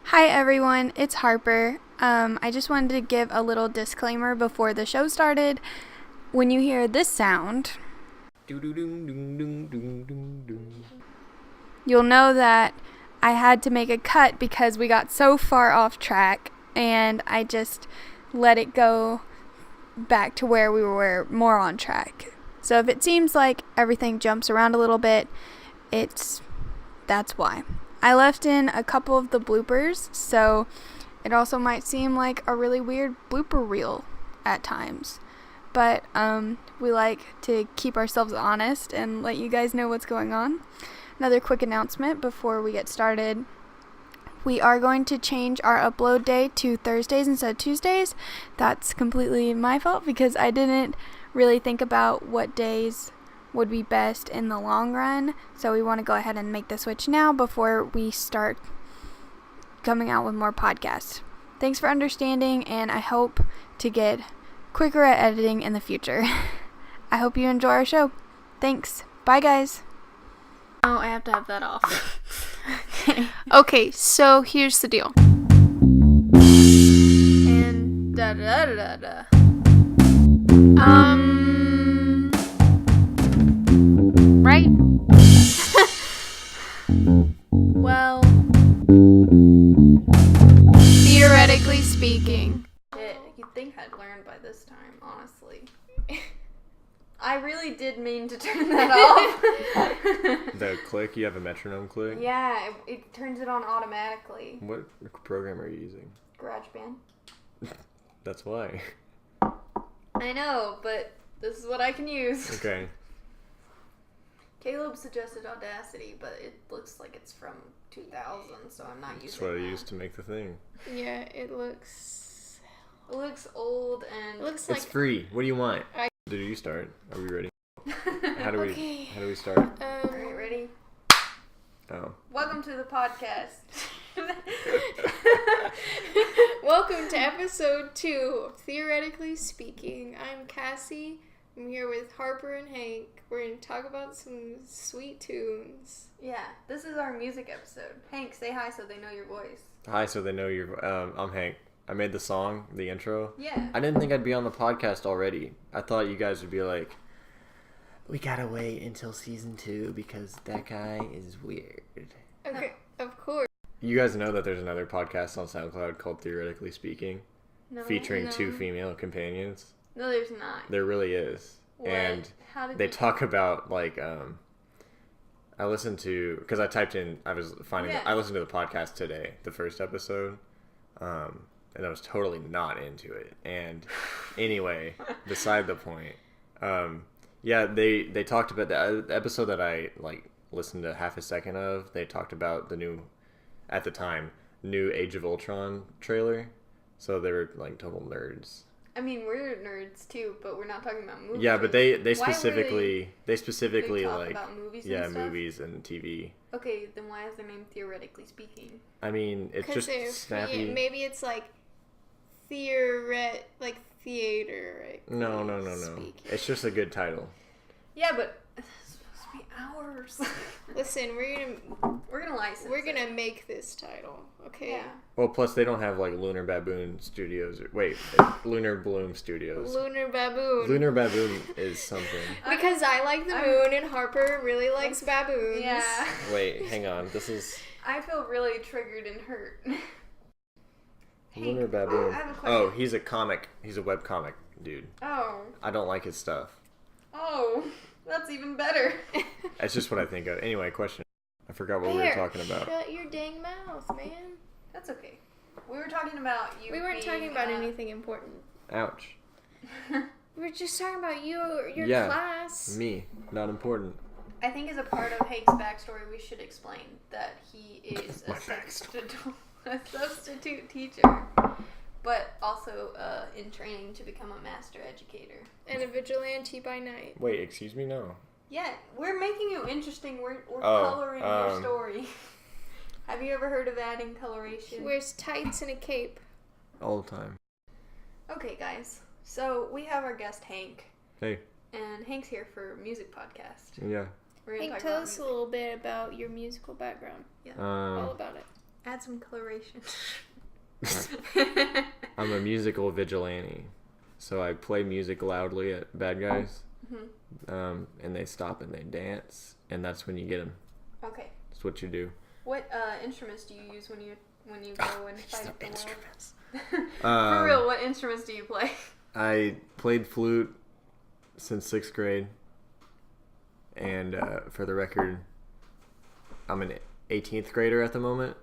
Hi everyone, it's Harper. I just wanted to give a little disclaimer before the show started. When you hear this sound, you'll know that I had to make a cut because we got so far off track and I just let it go back to where we were more on track. So if it seems like everything jumps around a little bit, that's why. I left in a couple of the bloopers, so it also might seem like a really weird blooper reel at times. But we like to keep ourselves honest and let you guys know what's going on. Another quick announcement before we get started. We are going to change our upload day to Thursdays instead of Tuesdays. That's completely my fault because I didn't really think about what days would be best in the long run. So we want to go ahead and make the switch now before we start coming out with more podcasts. Thanks for understanding, and I hope to get quicker at editing in the future. I hope you enjoy our show. Thanks. Bye, guys. Oh, I have to have that off. Okay, so here's the deal. And da-da-da-da-da. Right? Well, Theoretically speaking. shit, you'd think I'd learned by this time, honestly. I really did mean to turn that off. The click, you have a metronome click? Yeah, it turns it on automatically. What program are you using? GarageBand. That's why. I know, but this is what I can use. Okay. Caleb suggested Audacity, but it looks like it's from 2000, so I'm not using That's what I that. used to make the thing. Yeah, it looks old and... It looks It's like free. What do you want? Did you start? Are we ready? How do Okay. we start? Alright, ready? Oh. Welcome to the podcast. Welcome to episode 2 of Theoretically Speaking. I'm Cassie. I'm here with Harper and Hank. We're going to talk about some sweet tunes. Yeah, this is our music episode. Hank, say hi so they know your voice. Hi, so they know you're. I'm Hank. I made the song, the intro. Yeah. I didn't think I'd be on the podcast already. I thought you guys would be like, we gotta wait until season 2 because that guy is weird. Okay, of course. You guys know that there's another podcast on SoundCloud called Theoretically Speaking, No. featuring No. 2 female companions. No, there's not. There really is. What? And How did they you... talk about, like, I listened to, because I typed in, I was finding, Yeah. I listened to the podcast today, the first episode, and I was totally not into it. And anyway, beside the point, yeah, they talked about the episode that I, like, listened to half a second of. They talked about the new, at the time, new Age of Ultron trailer. So they were, like, total nerds. I mean, we're nerds too, but we're not talking about movies. Yeah, but they Why were specifically they talk like about movies and yeah, stuff? movies and TV. Okay, then why is their name Theoretically Speaking? I mean, it's just snappy. Maybe it's like theater. No. Speaking. It's just a good title. Yeah, but it's supposed to be ours. Listen, We're gonna license. we're gonna make this title, okay? Yeah. Well, plus they don't have like Lunar Baboon Studios. Lunar Bloom Studios. Lunar Baboon. Lunar Baboon is something. Because I like the moon and Harper really likes baboons. Yeah. Wait, hang on. This is I feel really triggered and hurt. Lunar Hank, Baboon. I have a question. Oh, he's a comic. He's a webcomic dude. Oh. I don't like his stuff. Oh. That's even better. That's just what I think of. Anyway, question. I forgot what we were There, talking about. Shut your dang mouth, man. That's okay. We were talking about you. We weren't talking about anything important. Ouch. We were just talking about your Yeah. class. Me. Not important. I think as a part of Hank's backstory, we should explain that he is My a substitute teacher, but also in training to become a master educator. And a vigilante by night. Wait, excuse me? No. Yeah, we're making you interesting. We're Oh, coloring your story. Have you ever heard of adding coloration? She wears tights and a cape. All the time. Okay, guys. So we have our guest Hank, Hey. and Hank's here for a music podcast. Yeah. We're gonna Hank, talk tell about us a music. little bit about your musical background. All about it. Add some coloration. I'm a musical vigilante, so I play music loudly at bad guys, and they stop and they dance, and that's when you get them. Okay. That's what you do. What instruments do you use when you go and fight the Instruments. world? For real, what instruments do you play? I played flute since 6th grade, and for the record, I'm an 18th grader at the moment.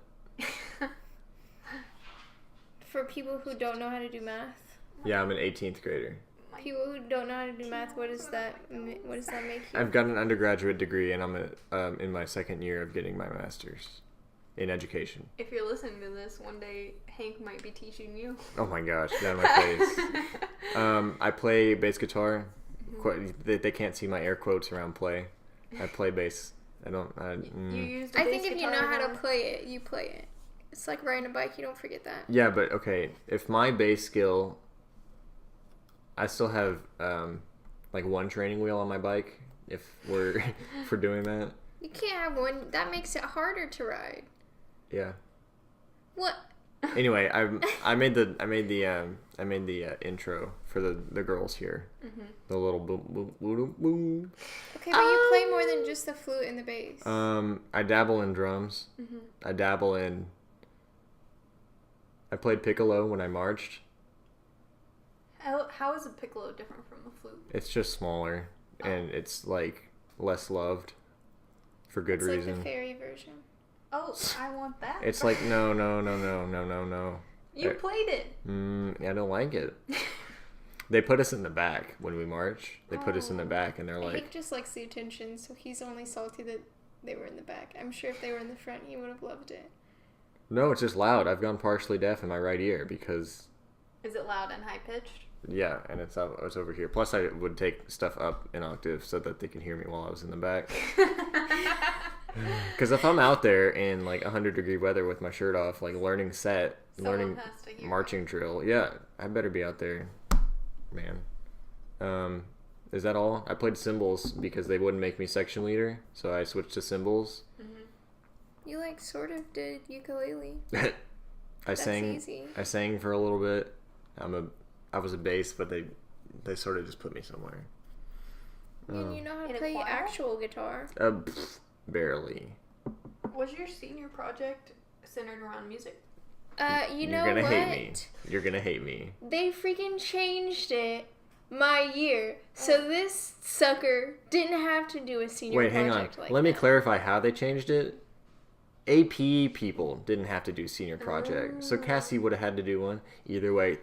For people who don't know how to do math. Yeah, I'm an 18th grader. People who don't know how to do math, what does that make you? I've got an undergraduate degree, and I'm in my 2nd year of getting my master's in education. If you're listening to this, one day Hank might be teaching you. Oh my gosh, down my face. I play bass guitar. They can't see my air quotes around play. I play bass. You used a bass think if you know how to play it, you play it. It's like riding a bike. You don't forget that. Yeah, but okay. If my bass skill, I still have like one training wheel on my bike. If we're doing that. You can't have one. That makes it harder to ride. Yeah. What? Anyway, I made the intro for the girls here. The little boom boom boom boom. Okay, but you play more than just the flute and the bass. I dabble in drums. I played piccolo when I marched. How is a piccolo different from a flute? It's just smaller and it's like less loved for good reason. Like the fairy version. Oh, I want that. It's like no. You played it. I don't like it. They put us in the back when we march. They put us in the back, and they're like... Hank just likes the attention, so he's only salty that they were in the back. I'm sure if they were in the front, he would have loved it. No, it's just loud. I've gone partially deaf in my right ear because... Is it loud and high-pitched? Yeah, and it's over here. Plus, I would take stuff up an octave so that they can hear me while I was in the back. Because if I'm out there in like 100-degree weather with my shirt off, like learning learning marching drill, yeah, I better be out there, man. Is that all? I played cymbals because they wouldn't make me section leader, so I switched to cymbals. You like sort of did ukulele. That's easy. I sang for a little bit. I was a bass, but they sort of just put me somewhere. And you know how to play actual guitar? Barely. Was your senior project centered around music? You're gonna hate me. You're gonna hate me. They freaking changed it my year. So this sucker didn't have to do a senior project. Wait, hang on. Let me clarify how they changed it. AP people didn't have to do senior project. So Cassie would have had to do one. Either way.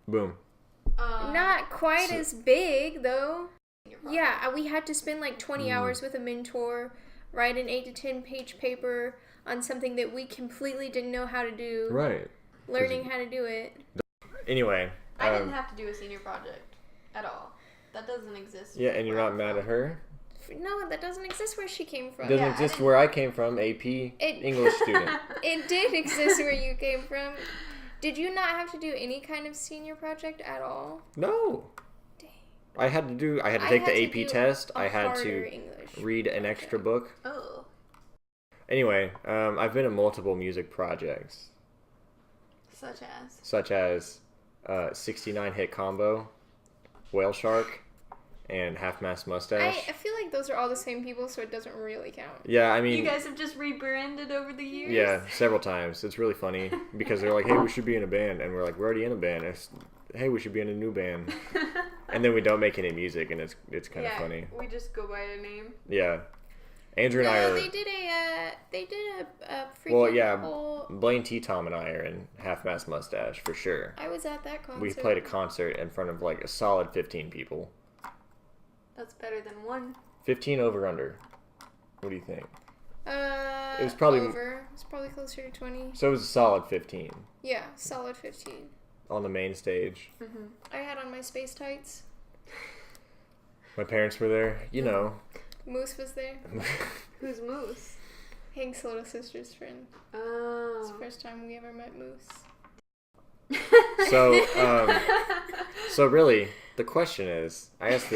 Boom. Not quite as big, though. Yeah, we had to spend like 20 hours with a mentor, write an 8 to 10 page paper on something that we completely didn't know how to do. Right. Learning how to do it. Anyway. I didn't have to do a senior project at all. That doesn't exist. Yeah, and you're not mad at her? No, that doesn't exist where she came from. It doesn't exist where I came from, AP English student. It did exist where you came from. Did you not have to do any kind of senior project at all? No. Dang. I had to take the AP test. I had to read an extra book. Oh. Anyway, I've been in multiple music projects. Such as 69 Hit Combo, Whale Shark, and Half Mast Mustache. I feel like those are all the same people, so it doesn't really count. Yeah, I mean... You guys have just rebranded over the years? Yeah, several times. It's really funny because they're like, hey, we should be in a band. And we're like, we're already in a band. Hey, we should be in a new band. And then we don't make any music, and it's kind of funny. We just go by a name. Yeah. Andrew and I are... They did a freaking whole... Blaine T. Tom and I are in Half Mast Mustache, for sure. I was at that concert. We played a concert in front of like a solid 15 people. That's better than one. 15 over under. What do you think? It was probably over. It's probably closer to 20. So it was a solid 15. Yeah, solid 15. On the main stage. I had on my space tights. My parents were there. You know. Moose was there. Who's Moose? Hank's little sister's friend. Oh. It's the first time we ever met Moose. So really, the question is, I asked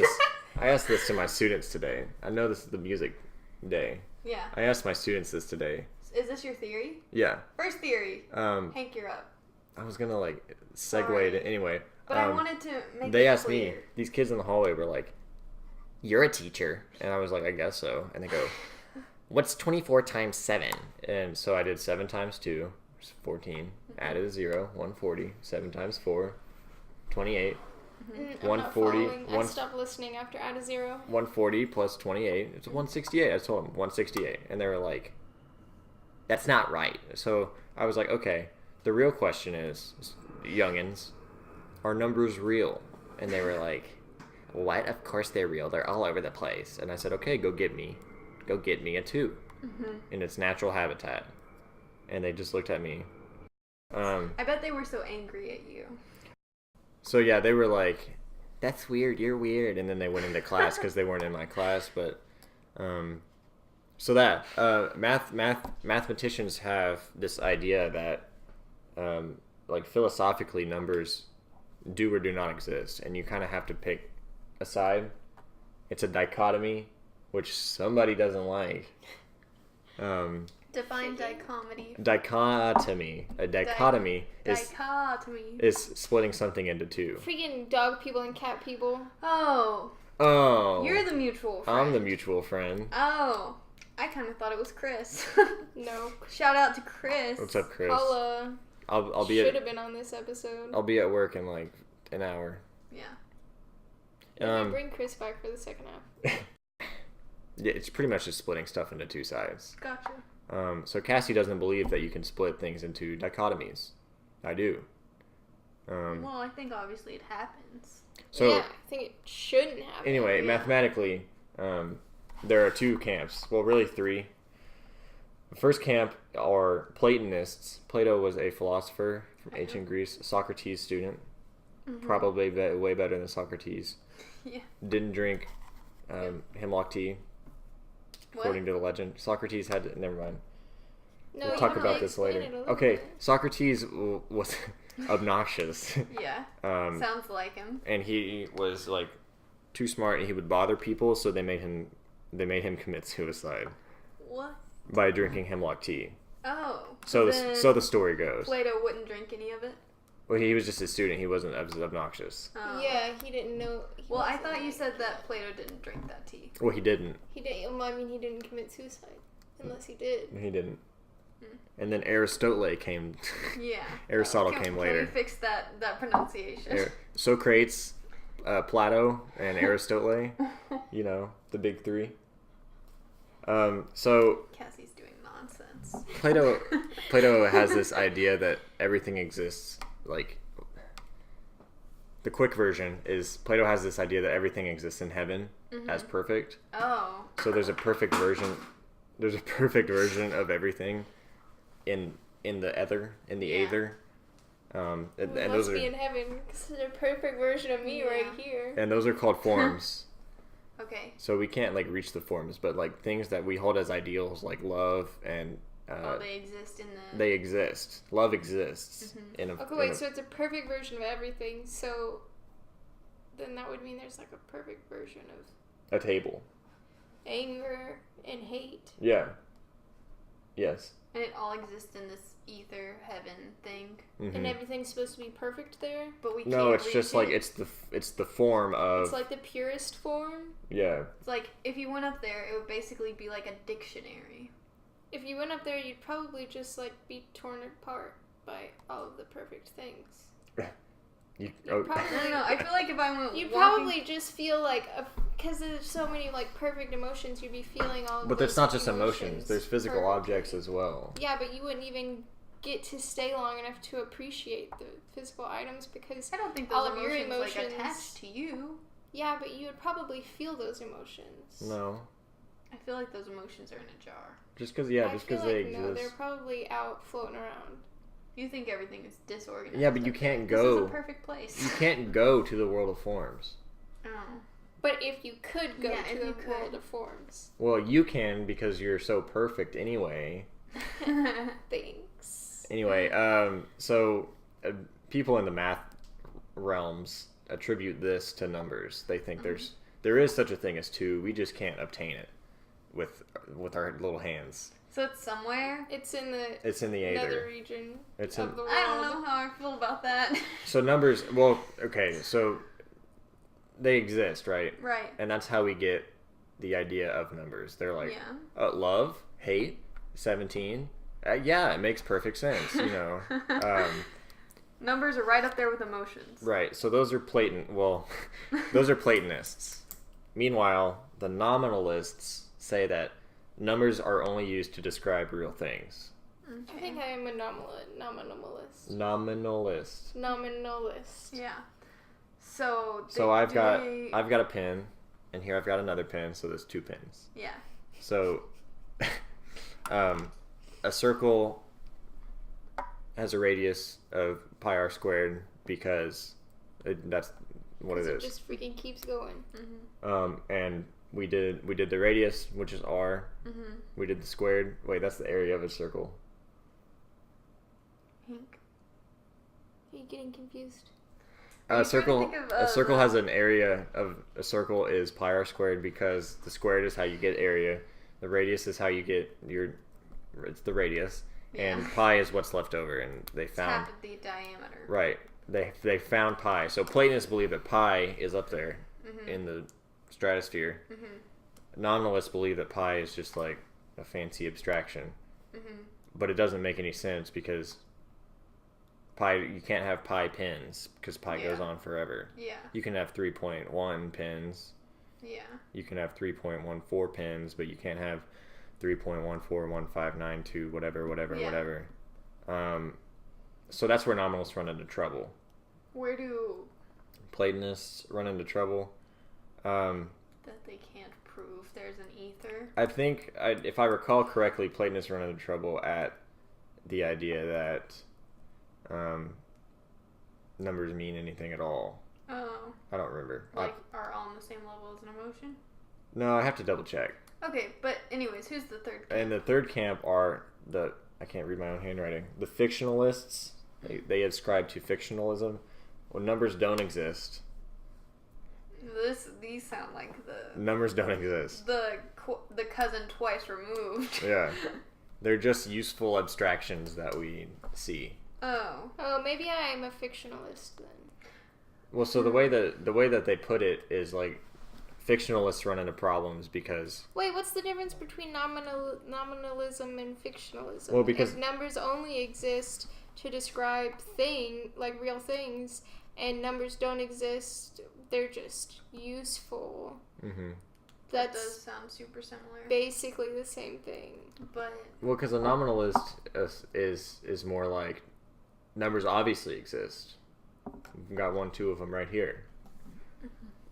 this to my students today. I know this is the music day. Yeah. I asked my students this today. Is this your theory? Yeah. First theory. Hank, you're up. I was gonna like segue Sorry. to anyway. But I wanted to make They it asked clear. me. These kids in the hallway were like, "You're a teacher," and I was like, "I guess so." And they go, "What's 24 times 7?" And so I did 7 times 2, which is 14. Added a 0, 140. 7 times 4, 28. I'm 140. not following. I stopped listening after add a 0. 140 plus 28. It's 168. I told them 168, and they were like, "That's not right." So I was like, "Okay." The real question is, youngins, are numbers real? And they were like, "What? Of course they're real. They're all over the place." And I said, "Okay, go get me a 2 in its natural habitat." And they just looked at me. I bet they were so angry at you. So yeah, they were like, "That's weird. You're weird." And then they went into class because they weren't in my class. But so that mathematicians have this idea that like philosophically numbers do or do not exist, and you kind of have to pick a side. It's a dichotomy, which somebody doesn't like. Define dichotomy. Dichotomy. A dichotomy is splitting something into 2. Freaking dog people and cat people. Oh. Oh. You're the mutual friend. I'm the mutual friend. Oh. I kind of thought it was Chris. No. Shout out to Chris. What's up, Chris? Holla. I'll be Should have been on this episode. I'll be at work in like an hour. Yeah. Maybe bring Chris back for the second half. Yeah, it's pretty much just splitting stuff into 2 sides. Gotcha. So Cassie doesn't believe that you can split things into dichotomies. I do. Well, I think obviously it happens. So yeah, I think it shouldn't happen. anyway, Yeah. mathematically, there are 2 camps. Well, really 3. The first camp are Platonists. Plato was a philosopher from ancient Greece, a Socrates student. Probably way better than Socrates. Yeah. Didn't drink hemlock tea, according to the legend. Socrates had to, never mind. No, We'll you talk have about to this explain later. it a little Okay, bit. Socrates was obnoxious. Yeah. Sounds like him. And he was like too smart, and he would bother people, so they made him commit suicide What? by drinking hemlock tea. Oh. So then the story goes. Plato wouldn't drink any of it? Well, he was just a student. He wasn't as obnoxious. Oh. Yeah, he didn't know. Well, I thought you said that Plato didn't drink that tea. Well, he didn't. He didn't. Well, I mean, he didn't commit suicide, unless he did. He didn't. And then Aristotle came. Yeah. Aristotle Can came we later. fix that pronunciation? Socrates, Plato, and Aristotle. You know, the big 3. So Cassie's doing nonsense. Plato has this idea that everything exists. Like, the quick version is Plato has this idea that everything exists in heaven as perfect. Oh. So there's a perfect version. There's a perfect version of everything in the ether, in the aether. And We those must are be in heaven because it's a perfect version of me right here. and those are called forms. Okay. So we can't like reach the forms, but like things that we hold as ideals, like love and They exist in the... they exist. Love exists in a. Okay, wait. So it's a perfect version of everything. So then that would mean there's like a perfect version of a table. anger and hate. Yeah. Yes. And it all exists in this ether heaven thing. And everything's supposed to be perfect there. But we No, can't it's reach just it. like it's the form of It's like the purest form. yeah. It's like, if you went up there, it would basically be like a dictionary. If you went up there, you'd probably just like be torn apart by all of the perfect things. You, You'd probably, No, I feel like if I went you'd walking... probably just feel like, because there's so many like perfect emotions, you'd be feeling all of but those that's not just emotions. There's physical perfectly. objects as well. Yeah, but you wouldn't even get to stay long enough to appreciate the physical items because I don't think all those of your emotions, like, emotions- attached to you. yeah, but you would probably feel those emotions. No, I feel like those emotions are in a jar. just because I just feel because like they no, they're exist. probably out floating around. You think everything is disorganized. Yeah, but you up there. can't This go. is a perfect place. You can't go to the world of forms. Oh. But if you could go Yeah, if to you the world could. of forms, Well, you can because you're so perfect anyway. thanks. Anyway, so people in the math realms attribute this to numbers. They think there is such a thing as 2. We just can't obtain it. with our little hands. So it's somewhere. It's in the Aether. nether region It's of the world. I don't know how I feel about that. So numbers. Well, okay. So they exist, right? Right. And that's how we get the idea of numbers. They're like Yeah. love, hate, 17. Yeah, it makes perfect sense. You know. Numbers are right up there with emotions. Right. So those are those are Platonists. Meanwhile, the nominalists say that numbers are only used to describe real things. Okay. I think I am a nominalist. Nominalist. Yeah. So I've got a pin, and here I've got another pin. So there's 2 pins. Yeah. So, a circle has a radius of pi r squared because that's what it is. It just freaking keeps going. And we did the radius, which is r. We did the squared. Wait, that's the area of a circle. Pink. Are you getting confused? A circle think of, has an area of a circle is pi r squared because the squared is how you get area. The radius is how you get it's the radius. Yeah. And pi is what's left over, and they It's found half of the diameter. right. They found pi. So Platonists believe that pi is up there in the stratosphere. Nominalists believe that pi is just like a fancy abstraction, but it doesn't make any sense because you can't have pi pins because pi goes on forever. Yeah. You can have 3.1 pins. Yeah. You can have 3.14 pins, but you can't have 3.141592 whatever. So that's where nominalists run into trouble. Where do Platonists run into trouble. that they can't prove there's an ether? I think, if I recall correctly, Platonists run into trouble at the idea that numbers mean anything at all. Oh. I don't remember. Like, are all on the same level as an emotion? No, I have to double check. Okay, but anyways, who's the third? And the third camp are I can't read my own handwriting. The fictionalists. They ascribe to fictionalism. When numbers don't exist. These sound like Numbers don't exist. the cousin twice removed. Yeah. They're just useful abstractions that we see. Oh. Oh, maybe I am a fictionalist then. Well, so the way that they put it is like fictionalists run into problems because Wait, what's the difference between nominalism and fictionalism? Well, because- if numbers only exist to describe real things, and numbers don't exist, they're just useful. That does That's sound super similar. basically the same thing. But well, because a nominalist is more like numbers obviously exist. We've got 1, 2 of them right here.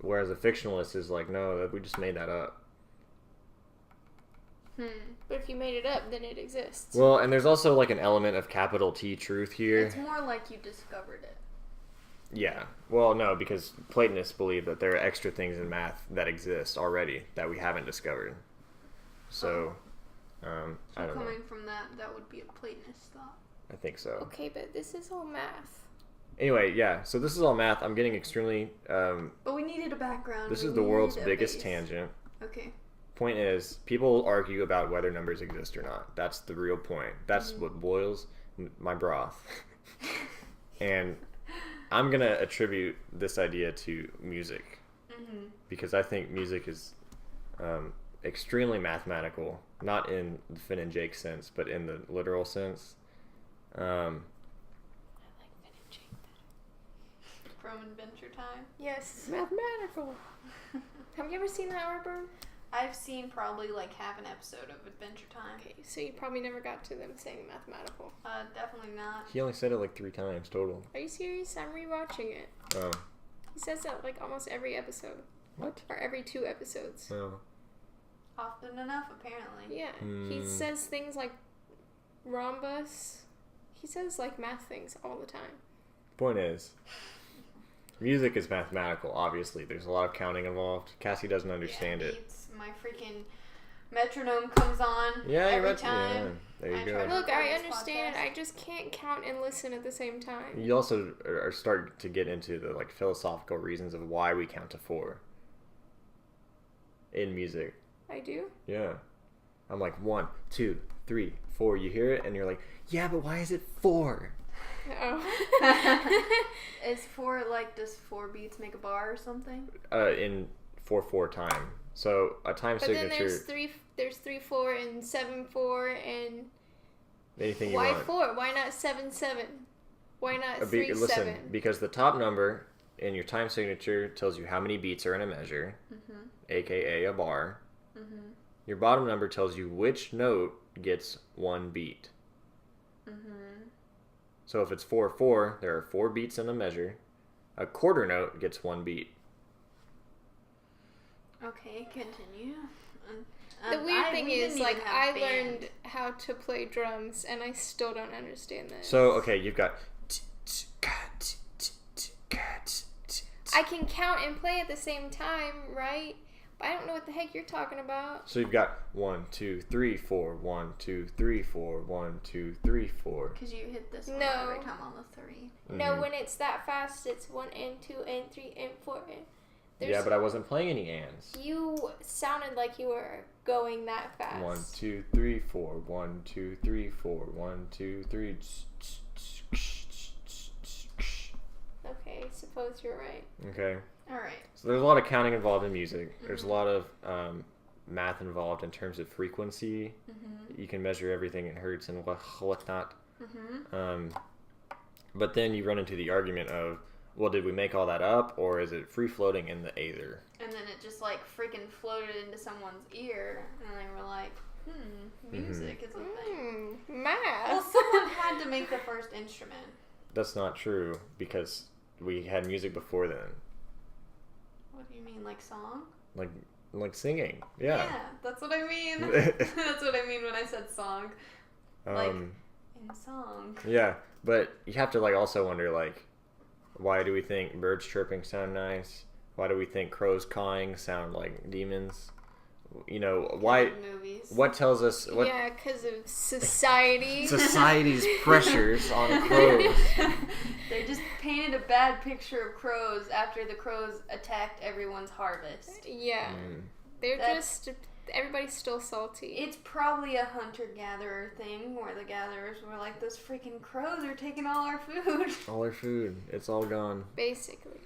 Whereas a fictionalist is like, no, we just made that up. But if you made it up, then it exists. Well, and there's also like an element of capital T truth here. it's more like you discovered it. Yeah. Well, no, because Platonists believe that there are extra things in math that exist already that we haven't discovered. So, I don't know. Coming from that would be a Platonist thought. I think so. Okay, but this is all math. Anyway, yeah. So this is all math. I'm getting extremely. But we needed a background. This We is the world's needed a biggest base. tangent. Okay. Point is, people argue about whether numbers exist or not. That's the real point. That's what boils my broth. And I'm going to attribute this idea to music. Because I think music is extremely mathematical. Not in the Finn and Jake sense, but in the literal sense. I like Finn and Jake better. From Adventure Time. Yes, mathematical. Have you ever seen that, Arbor? I've seen probably like half an episode of Adventure Time. Okay, so you probably never got to them saying mathematical. Definitely not. He only said it like 3 times total. Are you serious? I'm rewatching it. Oh. He says that like almost every episode. What? Or every 2 episodes. Oh. Often enough, apparently. Yeah. He says things like rhombus. He says like math things all the time. Point is, music is mathematical, obviously. There's a lot of counting involved. Cassie doesn't understand it. My freaking metronome comes on every time. Yeah, there you I go. try to- Look, I this understand. podcast. I just can't count and listen at the same time. You also are start to get into the like philosophical reasons of why we count to 4 in music. I do? Yeah. I'm like 1, 2, 3, 4. You hear it and you're like, yeah, but why is it 4? Oh. Is 4 like, does 4 beats make a bar or something? In 4/4 time. So a time but signature. But then there's 3/4 and 7/4 and anything you why want. 4? Why not 7/7? Why not 3/7? Listen, because the top number in your time signature tells you how many beats are in a measure, aka a bar. Your bottom number tells you which note gets 1 beat. So if it's 4/4, there are 4 beats in a measure. A quarter note gets 1 beat. Okay, continue. The weird thing is, like, I learned how to play drums, and I still don't understand this. So, okay, you've got... I can count and play at the same time, right? But I don't know what the heck you're talking about. So you've got 1, 2, 3, 4, 1, 2, 3, 4, 1, 2, 3, 4. Because you hit this one every time on the 3. No, when it's that fast, it's 1 and 2 and 3 and 4 and... Yeah, but I wasn't playing any ands. You sounded like you were going that fast. 1, 2, 3, 4. 1, 2, 3, 4. 1, 2, 3. Okay, suppose you're right. Okay. All right. So there's a lot of counting involved in music. There's a lot of math involved in terms of frequency. You can measure everything in hertz and whatnot. But then you run into the argument of, well, did we make all that up, or is it free-floating in the aether? And then it just, like, freaking floated into someone's ear, and they were like, music is a thing. Math. Well, someone had to make the first instrument. That's not true, because we had music before then. What do you mean, like song? Like singing, yeah. Yeah, that's what I mean. That's what I mean when I said song. Like, in song. Yeah, but you have to, like, also wonder, like, why do we think birds chirping sound nice? Why do we think crows cawing sound like demons? You know, why? Movies. What tells us? What, yeah, because of society. Society's pressures on crows. They just painted a bad picture of crows after the crows attacked everyone's harvest. Yeah. Everybody's still salty. It's probably a hunter-gatherer thing where the gatherers were like, those freaking crows are taking all our food. All our food. It's all gone. Basically.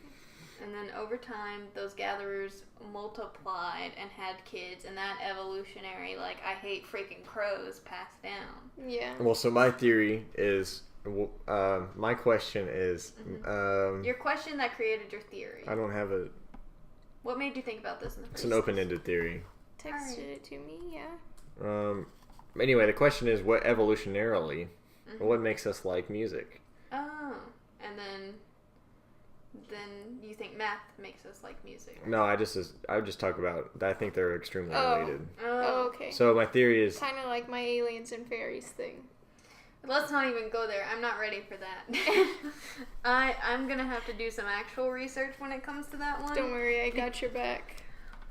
And then over time, those gatherers multiplied and had kids, and that evolutionary, like, I hate freaking crows passed down. Yeah. Well, so my theory is, my question is... your question that created your theory. I don't have a... What made you think about this in the first It's an open-ended theory. Texted it to me, yeah. Anyway, the question is, what evolutionarily, what makes us like music? Oh, and then you think math makes us like music. No, I would just talk about, I think they're extremely related. Oh, okay. So my theory is... Kind of like my aliens and fairies thing. Let's not even go there. I'm not ready for that. I'm going to have to do some actual research when it comes to that one. Don't worry, I got your back.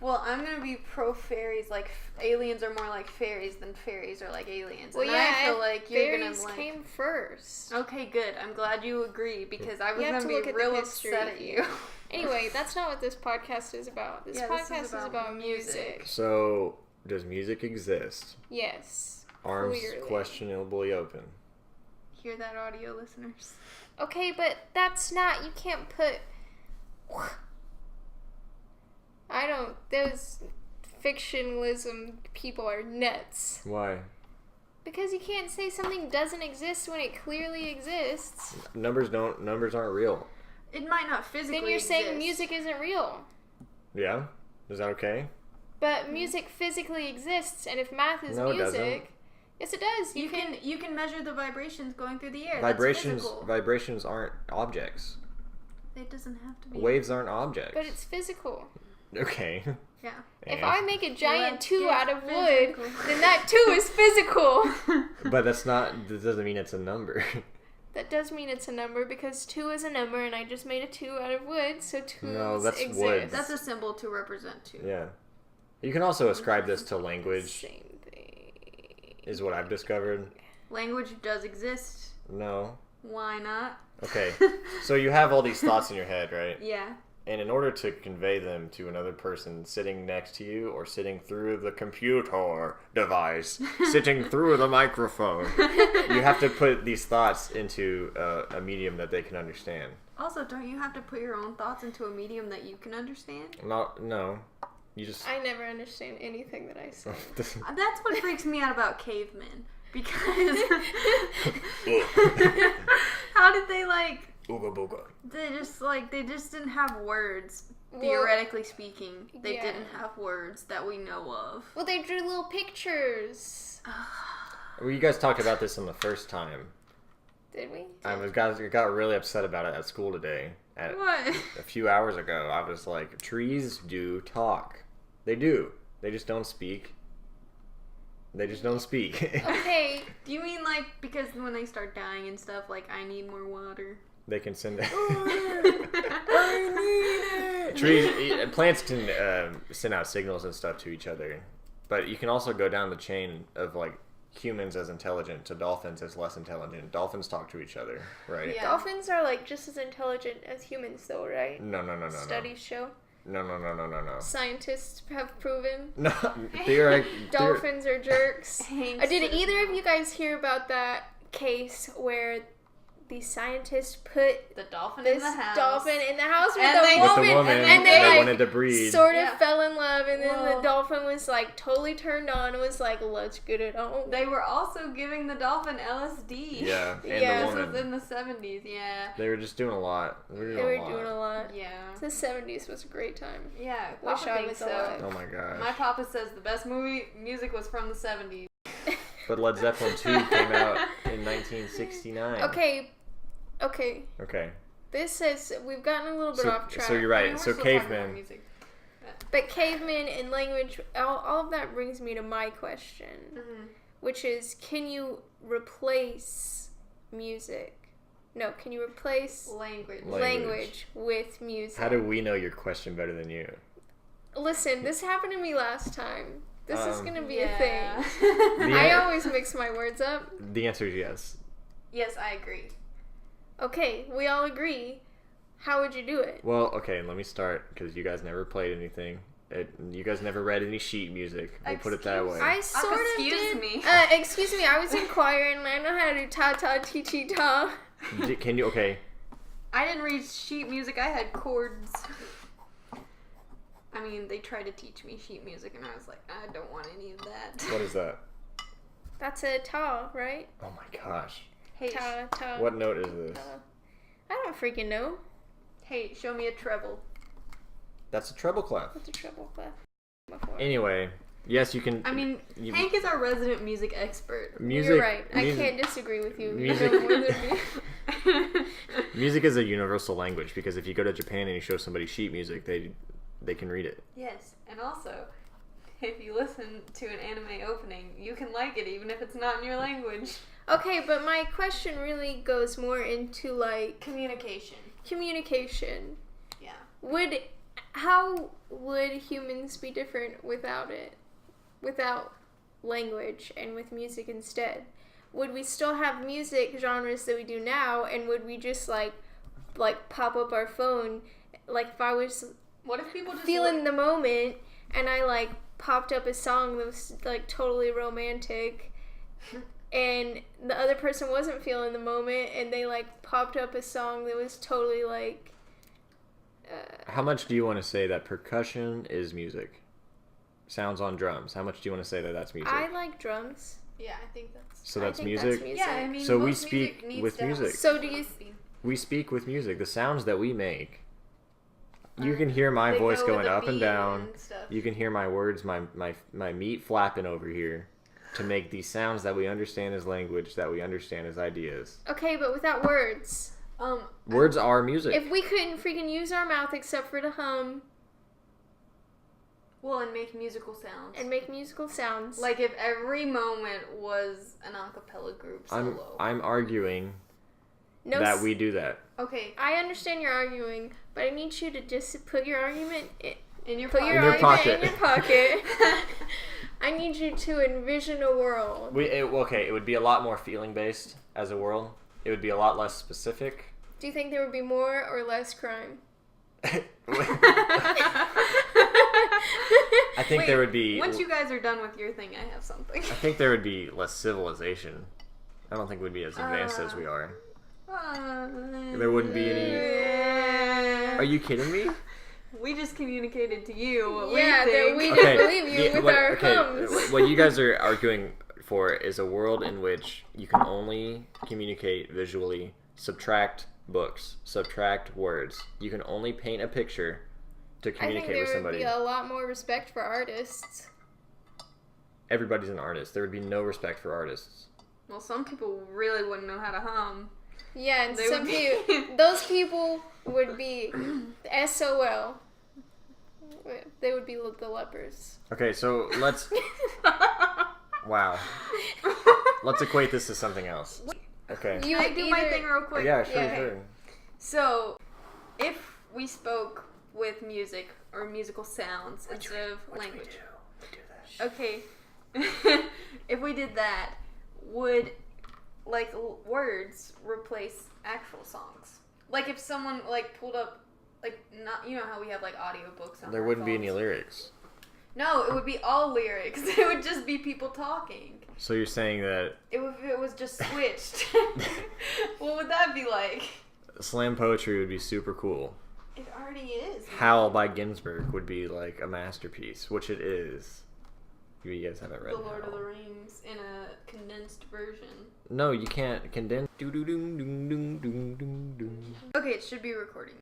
Well, I'm going to be pro-fairies. Like, aliens are more like fairies than fairies are like aliens. Well, and yeah, I feel like you're going fairies to, like... came first. Okay, good. I'm glad you agree, because I was going to be real upset at you. Anyway, that's not what this podcast is about. This podcast is about music. So, does music exist? Yes. Arms clearly. questionably open. Hear that, audio listeners? Okay, but that's not... You can't put... Those fictionalism people are nuts. Why? Because you can't say something doesn't exist when it clearly exists. Numbers aren't real. It might not physically Then you're exist. saying music isn't real. Yeah? Is that okay? But music physically exists, and if math is No, it music... doesn't. Yes, it does. You can measure the vibrations going through the air. Vibrations aren't objects. It doesn't have to be. Waves aren't objects. But it's physical. Okay. Yeah. If I make a giant Let's 2 get out of physical. wood, then that 2 is physical. But that doesn't mean it's a number. That does mean it's a number, because 2 is a number, and I just made a 2 out of wood, so 2 No, that's exist. wood. That's a symbol to represent 2. Yeah. You can also ascribe this to language, Same thing. is what I've discovered. Language does exist. No. Why not? Okay. So you have all these thoughts in your head, right? Yeah. And in order to convey them to another person sitting next to you or sitting through the computer device, sitting through the microphone, you have to put these thoughts into a medium that they can understand. Also, don't you have to put your own thoughts into a medium that you can understand? No. You just... I never understand anything that I say. That's what freaks me out about cavemen. Because... how did they, like... Ooga booga. They just didn't have words. Theoretically speaking, they yeah. didn't have words that we know of. Well, they drew little pictures. Well, you guys talked about this on the first time. Did we? I got really upset about it at school today. What? A few hours ago, I was like, trees do talk. They do. They just don't speak. They just don't speak. Okay. Do you mean, like, because when they start dying and stuff, like, I need more water? They can send plants can send out signals and stuff to each other, but you can also go down the chain of like humans as intelligent to dolphins as less intelligent. Dolphins talk to each other, right? Yeah. Dolphins are like just as intelligent as humans, though, right? No. Studies show. No. Scientists have proven. No, Dolphins are jerks. Hank Did says either of no. you guys hear about that case where the scientists put The dolphin this in the house. dolphin in the house with And the they- with woman, the woman, and they they wanted to breed. sort of Yeah. fell in love, and then Well- the dolphin was like totally turned on and was like, "Let's get it on." They were also giving the dolphin LSD. Yeah, and Yeah. the This was woman. in the 70s, yeah. They were just doing a lot. They were doing a lot. Yeah. The 70s was a great time. Yeah, Wish Papa I thinks was alive. Oh my gosh. My papa says the best music was from the 70s. But Led Zeppelin 2 came out in 1969. Okay. Okay. This is we've gotten a little bit off track. So you're I right. mean, we're So still talking about cavemen. music. But cavemen and language, all of that brings me to my question, Mhm. which is, can you replace music? No, can you replace Language. language with music? How do we know your question better than you? Listen, this happened to me last time. This is gonna be a thing. The I an- always mix my words up. The answer is yes. Yes, I agree. Okay, we all agree. How would you do it? Well, okay, let me start because you guys never played anything. You guys never read any sheet music. We'll put it that way. I sort of excuse did. me. Excuse me. I was in choir and I know how to do ta ta ti chi ta. Can you? Okay. I didn't read sheet music, I had chords. I mean, they tried to teach me sheet music, and I was like, I don't want any of that. What is that? That's a ta, right? Oh my gosh. Hey, Ta ta. What note is this? I don't freaking know. hey, show me a treble. That's a treble clef. What's a treble clef? Before. Anyway, yes, you can. I mean, Hank is our resident music expert. Music. You're right. I music- can't disagree with you. music- You know more than me. Music is a universal language because if you go to Japan and you show somebody sheet music, they can read it. Yes, and also, if you listen to an anime opening, you can like it even if it's not in your language. Okay, but my question really goes more into like Communication. communication. Yeah. How would humans be different without it? Without language and with music instead? Would we still have music genres that we do now, and would we just like pop up our phone? Like if I was What if people just feeling the moment and I like popped up a song that was like totally romantic and the other person wasn't feeling the moment and they like popped up a song that was totally like How much do you want to say that percussion is music? Sounds on drums. How much do you want to say that that's music? I like drums. Yeah, I think that's... So I that's think music? that's music. Yeah, I mean, So we most speak music needs with to have music. So do you We speak with music. The sounds that we make. You can hear my They voice go with going a up and beat down. and stuff. You can hear my words, my meat flapping over here to make these sounds that we understand as language, that we understand as ideas. Okay, but without words. Words are music. If we couldn't freaking use our mouth except for to hum Well, and make musical sounds. and make musical sounds. Like if every moment was an a cappella group solo. I'm arguing no that we do that. Okay, I understand you're arguing, but I need you to just put your argument in your put pocket. your In your argument pocket. in your pocket. I need you to envision a world. It would be a lot more feeling based as a world. It would be a lot less specific. Do you think there would be more or less crime? I think there would be. Once you guys are done with your thing, I have something. I think there would be less civilization. I don't think we'd be as advanced as we are. There wouldn't be any. Are you kidding me? We just communicated to you what Yeah, we that think. we didn't believe you with our hums. What you guys are arguing for is a world in which you can only communicate visually, subtract books, subtract words. You can only paint a picture to I think communicate with there would somebody. be a lot more respect for artists. Everybody's an artist. There would be no respect for artists. Well, some people really wouldn't know how to hum. Yeah, and They some would be- people, those people would be SOL. They would be the lepers. Okay, so let's. Wow. Let's equate this to something else. Okay. You Can I do my either- thing real quick? Yeah, sure, Yeah. sure. So, if we spoke with music or musical sounds instead of language. We do that. Okay. If we did that, would like words replace actual songs? Like if someone like pulled up like not how we have like audiobooks on There our wouldn't be phones? any lyrics. No, it would be all lyrics. It would just be people talking. So you're saying that It was just switched. What would that be like? slam poetry would be super cool. It already is. Howl by Ginsberg would be like a masterpiece, which it is. You guys haven't read The Lord of Howl. the Rings in a condensed version. No, you can't condense. Okay, Okay, it should be recording.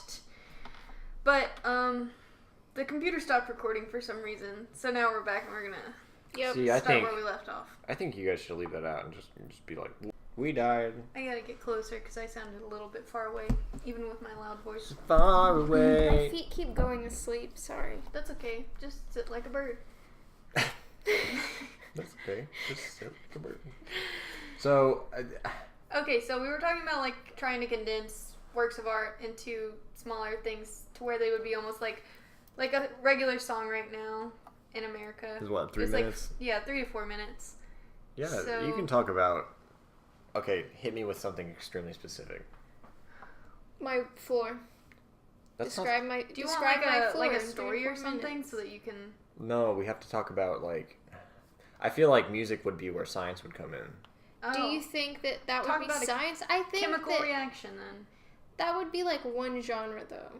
But the computer stopped recording for some reason, so now we're back and we're gonna Yep. See, I start think where we left off. you guys should leave that out and just be like, we died I gotta get closer because I sounded a little bit far away, even with my loud voice. far My away. feet keep going to sleep. Sorry. That's okay. Just sit like a bird. That's okay. Just sit like a bird. So, Okay, so we were talking about like trying to condense works of art into smaller things to where they would be almost like a regular song right now in America. is what 3 It's minutes? Like, 3 to 4 minutes. Yeah, so- you can talk about. Okay, hit me with something extremely specific. My floor. That's Describe my. Do you describe want my like floor a in 3 story to or 4 something minutes. so that you can? No, we have to talk about like. I feel like music would be where science would come in. Do Oh, you think that Talk would be about a science? I think chemical that reaction then? that would be like one genre though,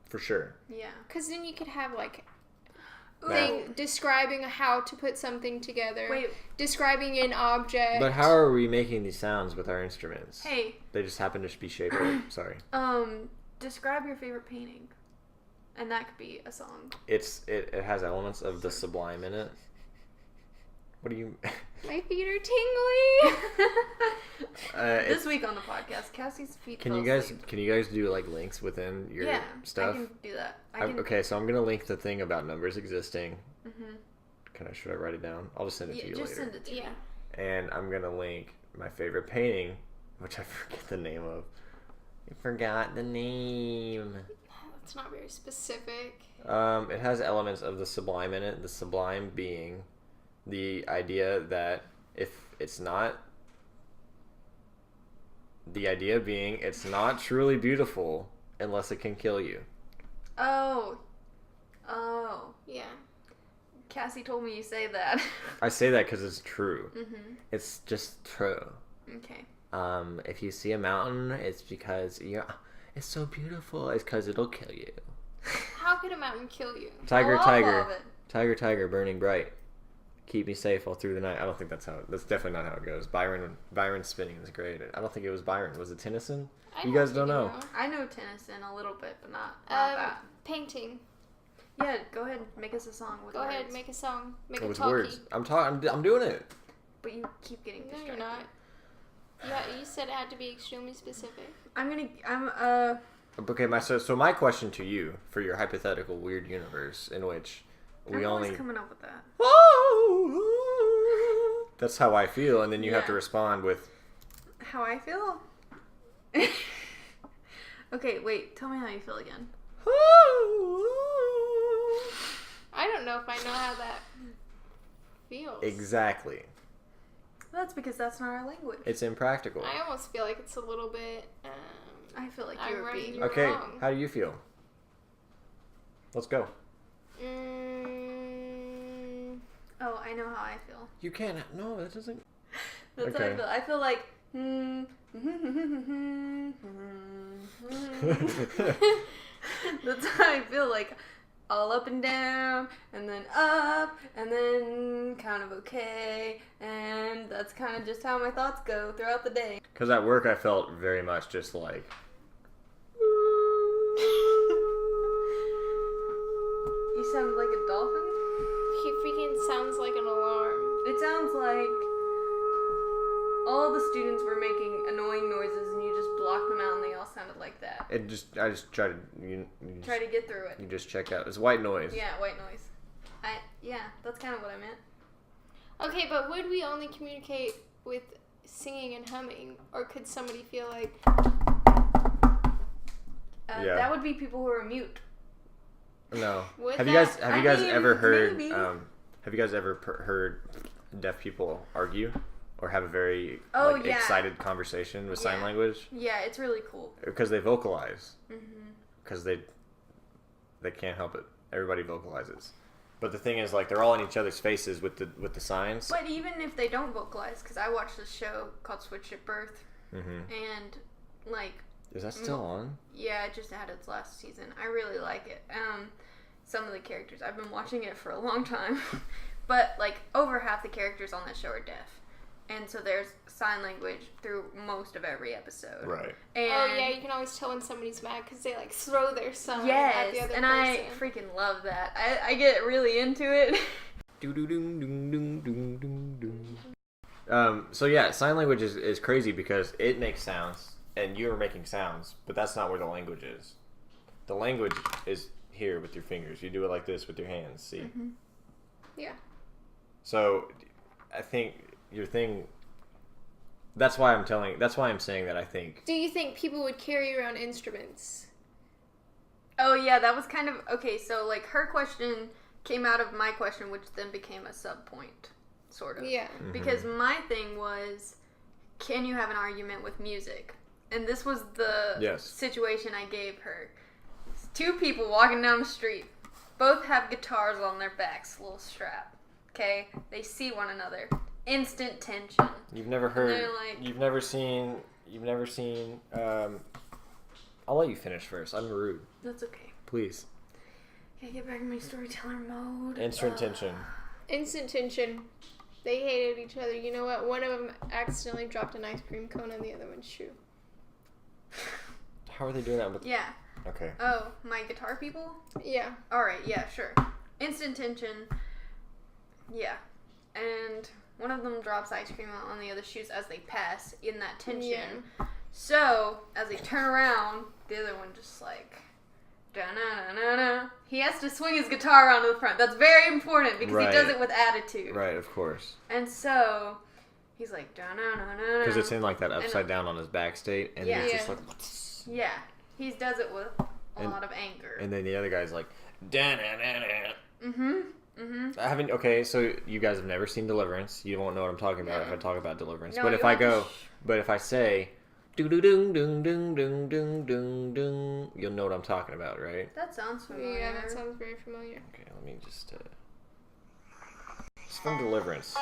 For sure. Yeah. because then you could have like Math. describing how to put something together, Wait. describing an object. But how are we making these sounds with our instruments? Hey. They just happen to be shaped. Sorry. Describe your favorite painting, and that could be a song. It has elements of the sublime in it. What do you? My feet are tingly. This week on the podcast, Cassie's feet. Can fell you guys asleep. do like links within your Yeah, stuff? I can do that. I can. Okay, so I'm gonna link the thing about numbers existing. Mhm. Should I write it down? I'll just send it Yeah, to you just later. send it to Yeah. me. And I'm gonna link my favorite painting, which I forget the name of. I forgot the name. That's not very specific. It has elements of the sublime in it. The sublime being the idea that it's not truly beautiful unless it can kill you. Oh. Yeah. Cassie told me you say that. I say that because it's true. Mhm. It's just true. Okay. If you see a mountain, it's because it's so beautiful. It's because it'll kill you. How could a mountain kill you? Tiger, I tiger, love it. tiger, tiger, burning bright. Keep me safe all through the night. I don't think that's definitely not how it goes. Byron's spinning is great. I don't think it was Byron. Was it Tennyson? I You guys don't really know. I know Tennyson a little bit, but not Um, that. painting. Yeah, go ahead, make us a song with Go words. ahead, make a song. Make a With talkie. words. I'm doing it. But you keep getting No, distracted. you're not. Yeah, you said it had to be extremely specific. Okay, so my question to you for your hypothetical weird universe in which we I'm only always coming up with that. that's how I feel, and then you have to Yeah. respond with How I feel? Okay, wait, tell me how you feel again. I don't know if I know how that feels. Exactly. That's because that's not our language. It's impractical. I almost feel like it's a little bit. I feel like I'm you're right, being... you're Okay, wrong. how do you feel? Let's go. Oh, I know how I feel. You can't. No, that doesn't. That's Okay. how I feel. I feel like. That's how I feel, like all up and down, and then up, and then kind of okay, and that's kind of just how my thoughts go throughout the day. Because at work, I felt very much just like. You sound like a dolphin? He freaking sounds like an alarm. It sounds like all the students were making annoying noises and you just blocked them out and they all sounded like that. I just tried to. Try to get through it. You just checked out. It's white noise. Yeah, white noise. Yeah, that's kind of what I meant. Okay, but would we only communicate with singing and humming, or could somebody feel like Yeah. That would be people who are mute. No. Would Have you that- guys ever heard? maybe. Have you guys ever heard deaf people argue or have a very Yeah. excited conversation with sign Yeah. language? Yeah, it's really cool. Because they vocalize. Mm-hmm. Because they can't help it. Everybody vocalizes. But the thing is, like, they're all in each other's faces with the signs. But even if they don't vocalize, because I watched this show called Switched at Birth, Mm-hmm. and like, Is that still on? yeah, it just had its last season. I really like it. Some of the characters, I've been watching it for a long time, but like over half the characters on that show are deaf, and so there's sign language through most of every episode. Right. And oh yeah, you can always tell when somebody's mad because they like throw their sign at yes, the other and person. I freaking love that. I get really into it. So yeah, sign language is crazy because it makes sounds and you're making sounds, but that's not where the language is. The language is here with your fingers. You do it like this with your hands, see? Mm-hmm. Yeah. So I think your thing, that's why I'm saying that I think. Do you think people would carry around instruments? Oh yeah, that was kind of okay. So like her question came out of my question, which then became a sub point, sort of. Yeah. Because my thing was, can you have an argument with music? And this was the Yes. situation I gave her. It's two people walking down the street. Both have guitars on their backs, little strap. Okay? They see one another. Instant tension. You've never heard, they're like- you've never seen, I'll let you finish first. I'm rude. That's okay. Please. Okay, get back in my storyteller mode. Instant tension. Instant tension. They hated each other. You know what? One of them accidentally dropped an ice cream cone on the other one's shoe. How are they doing that with... Yeah. Okay. Oh, my guitar people? Yeah. Alright, yeah, sure. Instant tension. Yeah. And one of them drops ice cream on the other shoes as they pass in that tension. Yeah. So, as they turn around, the other one just like... Da-na-na-na-na. He has to swing his guitar around to the front. That's very important because Right. he does it with attitude. Right, of course. And so, he's like... Da-na-na-na-na. Because it's in like that upside down on his back state, and Yeah. he's just Yeah. like... Yeah. He does it with a And- lot of anger. And then the other guy's like... Da-na-na-na. Mm-hmm. Mm-hmm. I haven't... Okay, so you guys have never seen Deliverance. You won't know what I'm talking about No. if I talk about Deliverance. No, But if you'll I have to go... But if I say... Do-do-dung-dung-dung-dung-dung-dung, you'll know what I'm talking about, right? That sounds familiar. Yeah, that sounds very familiar. Okay, let me just... It's from Deliverance.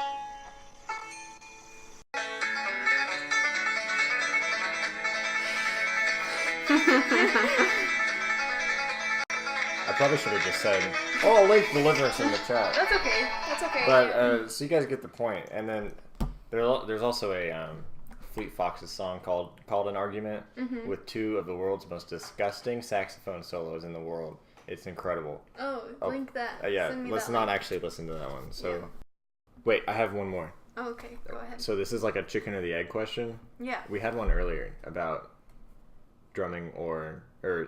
I probably should have just said, "Oh, I'll link Deliverance in the chat." That's okay. That's okay. But so you guys get the point. And then there's also a Fleet Foxes song called "An Argument" with two of the world's most disgusting saxophone solos in the world. It's incredible. Oh, link that. Yeah, Send me let's that not link. actually listen to that one. So, Yeah. wait, I have one more. Oh, okay, go ahead. So this is like a chicken or the egg question. Yeah. We had one earlier about drumming or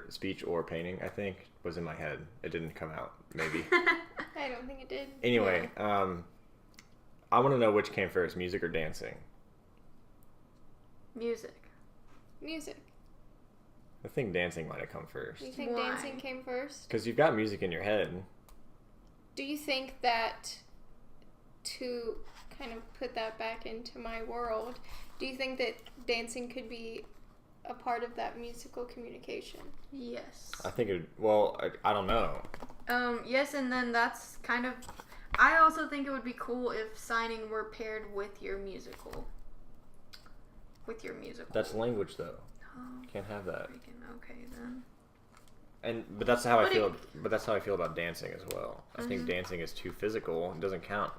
speech or painting. I think was in my head. It didn't come out. Maybe. I don't think it did. Anyway, I want to know which came first, music or dancing. Music. Music. I think dancing might have come first. Do you think Why? dancing came first? Because you've got music in your head. Do you think that, to kind of put that back into my world, do you think that dancing could be a part of that musical communication? Yes. I think I don't know. Yes, and then that's kind of... I also think it would be cool if signing were paired with your musical. That's language, though. Oh, Can't have that. freaking okay, then. But that's how I But feel. But that's how I feel about dancing as well. I think Mhm. dancing is too physical. It doesn't count.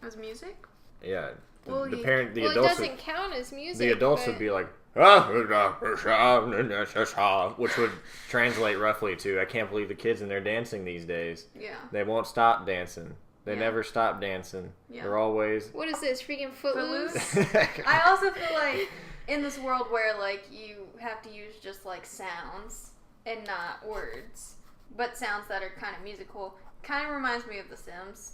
As music? Yeah. Well, The you- parent, the Well, it adults, doesn't count as music. the adults but would be like, which would translate roughly to, I can't believe the kids in there dancing these days. Yeah. They won't stop dancing. They Yeah. never stop dancing. Yeah. They're always. What is this? Freaking Footloose? Footloose? I also feel like in this world where like you have to use just like sounds and not words, but sounds that are kind of musical, kind of reminds me of The Sims.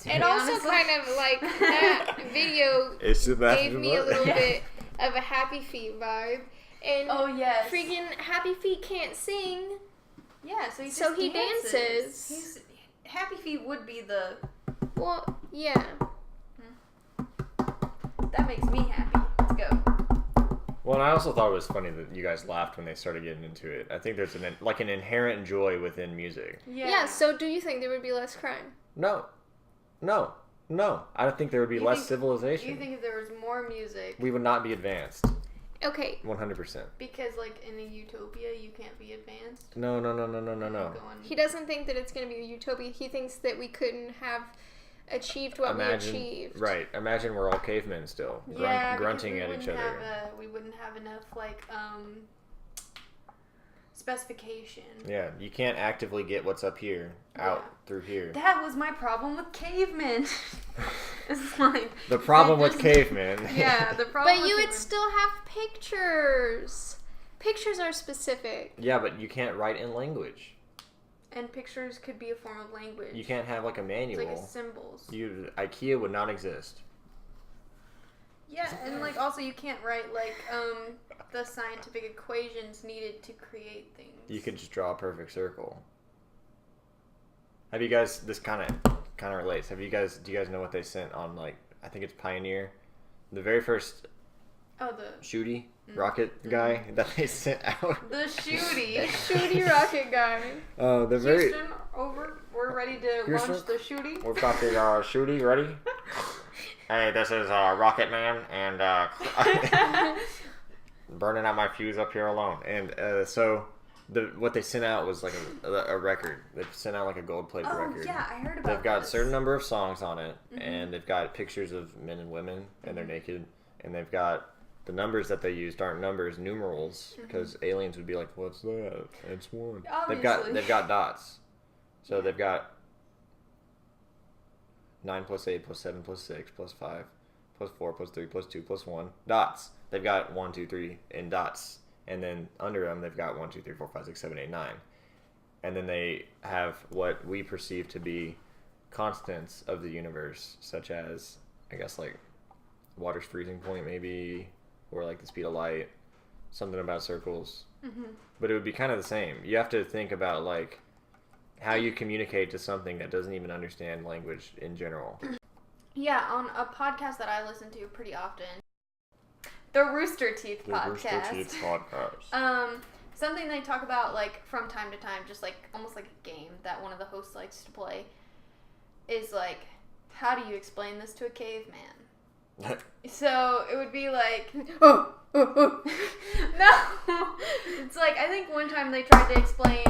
to And be also honest. kind of like that video It's the gave me a little Yeah. bit of a Happy Feet vibe. And Oh yes. freaking Happy Feet can't sing. Yeah, so he just So he dances. dances. Happy Feet would be the... Well, yeah. That makes me happy. Let's go. Well, and I also thought it was funny that you guys laughed when they started getting into it. I think there's an inherent joy within music. Yeah, so do you think there would be less crime? No. I don't think there would be You less think- civilization. You think if there was more music, We would not be advanced. Okay. 100%. because like in a utopia you can't be advanced? No. Going- He doesn't think that it's going to be a utopia. He thinks that we couldn't have achieved what we achieved. Right. Imagine we're all cavemen still, Yeah, because grunting we at each wouldn't other. we wouldn't have enough like specification. Yeah, you can't actively get what's up here out Yeah. through here. That was my problem with cavemen. It's like The problem they with just- cavemen. Yeah, the problem. But with you would cavemen- still have pictures. Pictures are specific. Yeah, but you can't write in language. and pictures could be a form of language. You can't have like a It's manual. like a symbols. IKEA would not exist. Yeah, and like also you can't write like the scientific equations needed to create things. You could just draw a perfect circle. Have you guys? This kind of relates. Do you guys know what they sent on like? I think it's Pioneer, the very first Oh, the shooty rocket guy that they sent out. the shooty. The shooty rocket guy. The very. Houston, over. We're ready to Houston? launch the shooty. We've got the shooty ready. Hey, this is Rocket Man, and burning out my fuse up here alone. And so, what they sent out was like a record. They sent out like a gold-plated Oh record. yeah, I heard about. They've got a this. certain number of songs on it, and they've got pictures of men and women, and they're naked, and they've got the numbers that they used aren't numbers, numerals, because aliens would be like, "What's that? It's one." Obviously. They've got dots, so they've got 9 plus 8 plus 7 plus 6 plus 5 plus 4 plus 3 plus 2 plus 1 dots. They've got 1, 2, 3 in dots, and then under them they've got 1, 2, 3, 4, 5, 6, 7, 8, 9. And then they have what we perceive to be constants of the universe, such as, I guess, like water's freezing point maybe, or like the speed of light, something about circles. But it would be kind of the same. You have to think about like how you communicate to something that doesn't even understand language in general. Yeah, on a podcast that I listen to pretty often, the Rooster Teeth podcast. podcast. Something they talk about like from time to time, just like almost like a game that one of the hosts likes to play, is like, how do you explain this to a caveman? So it would be like, no. It's like I think one time they tried to explain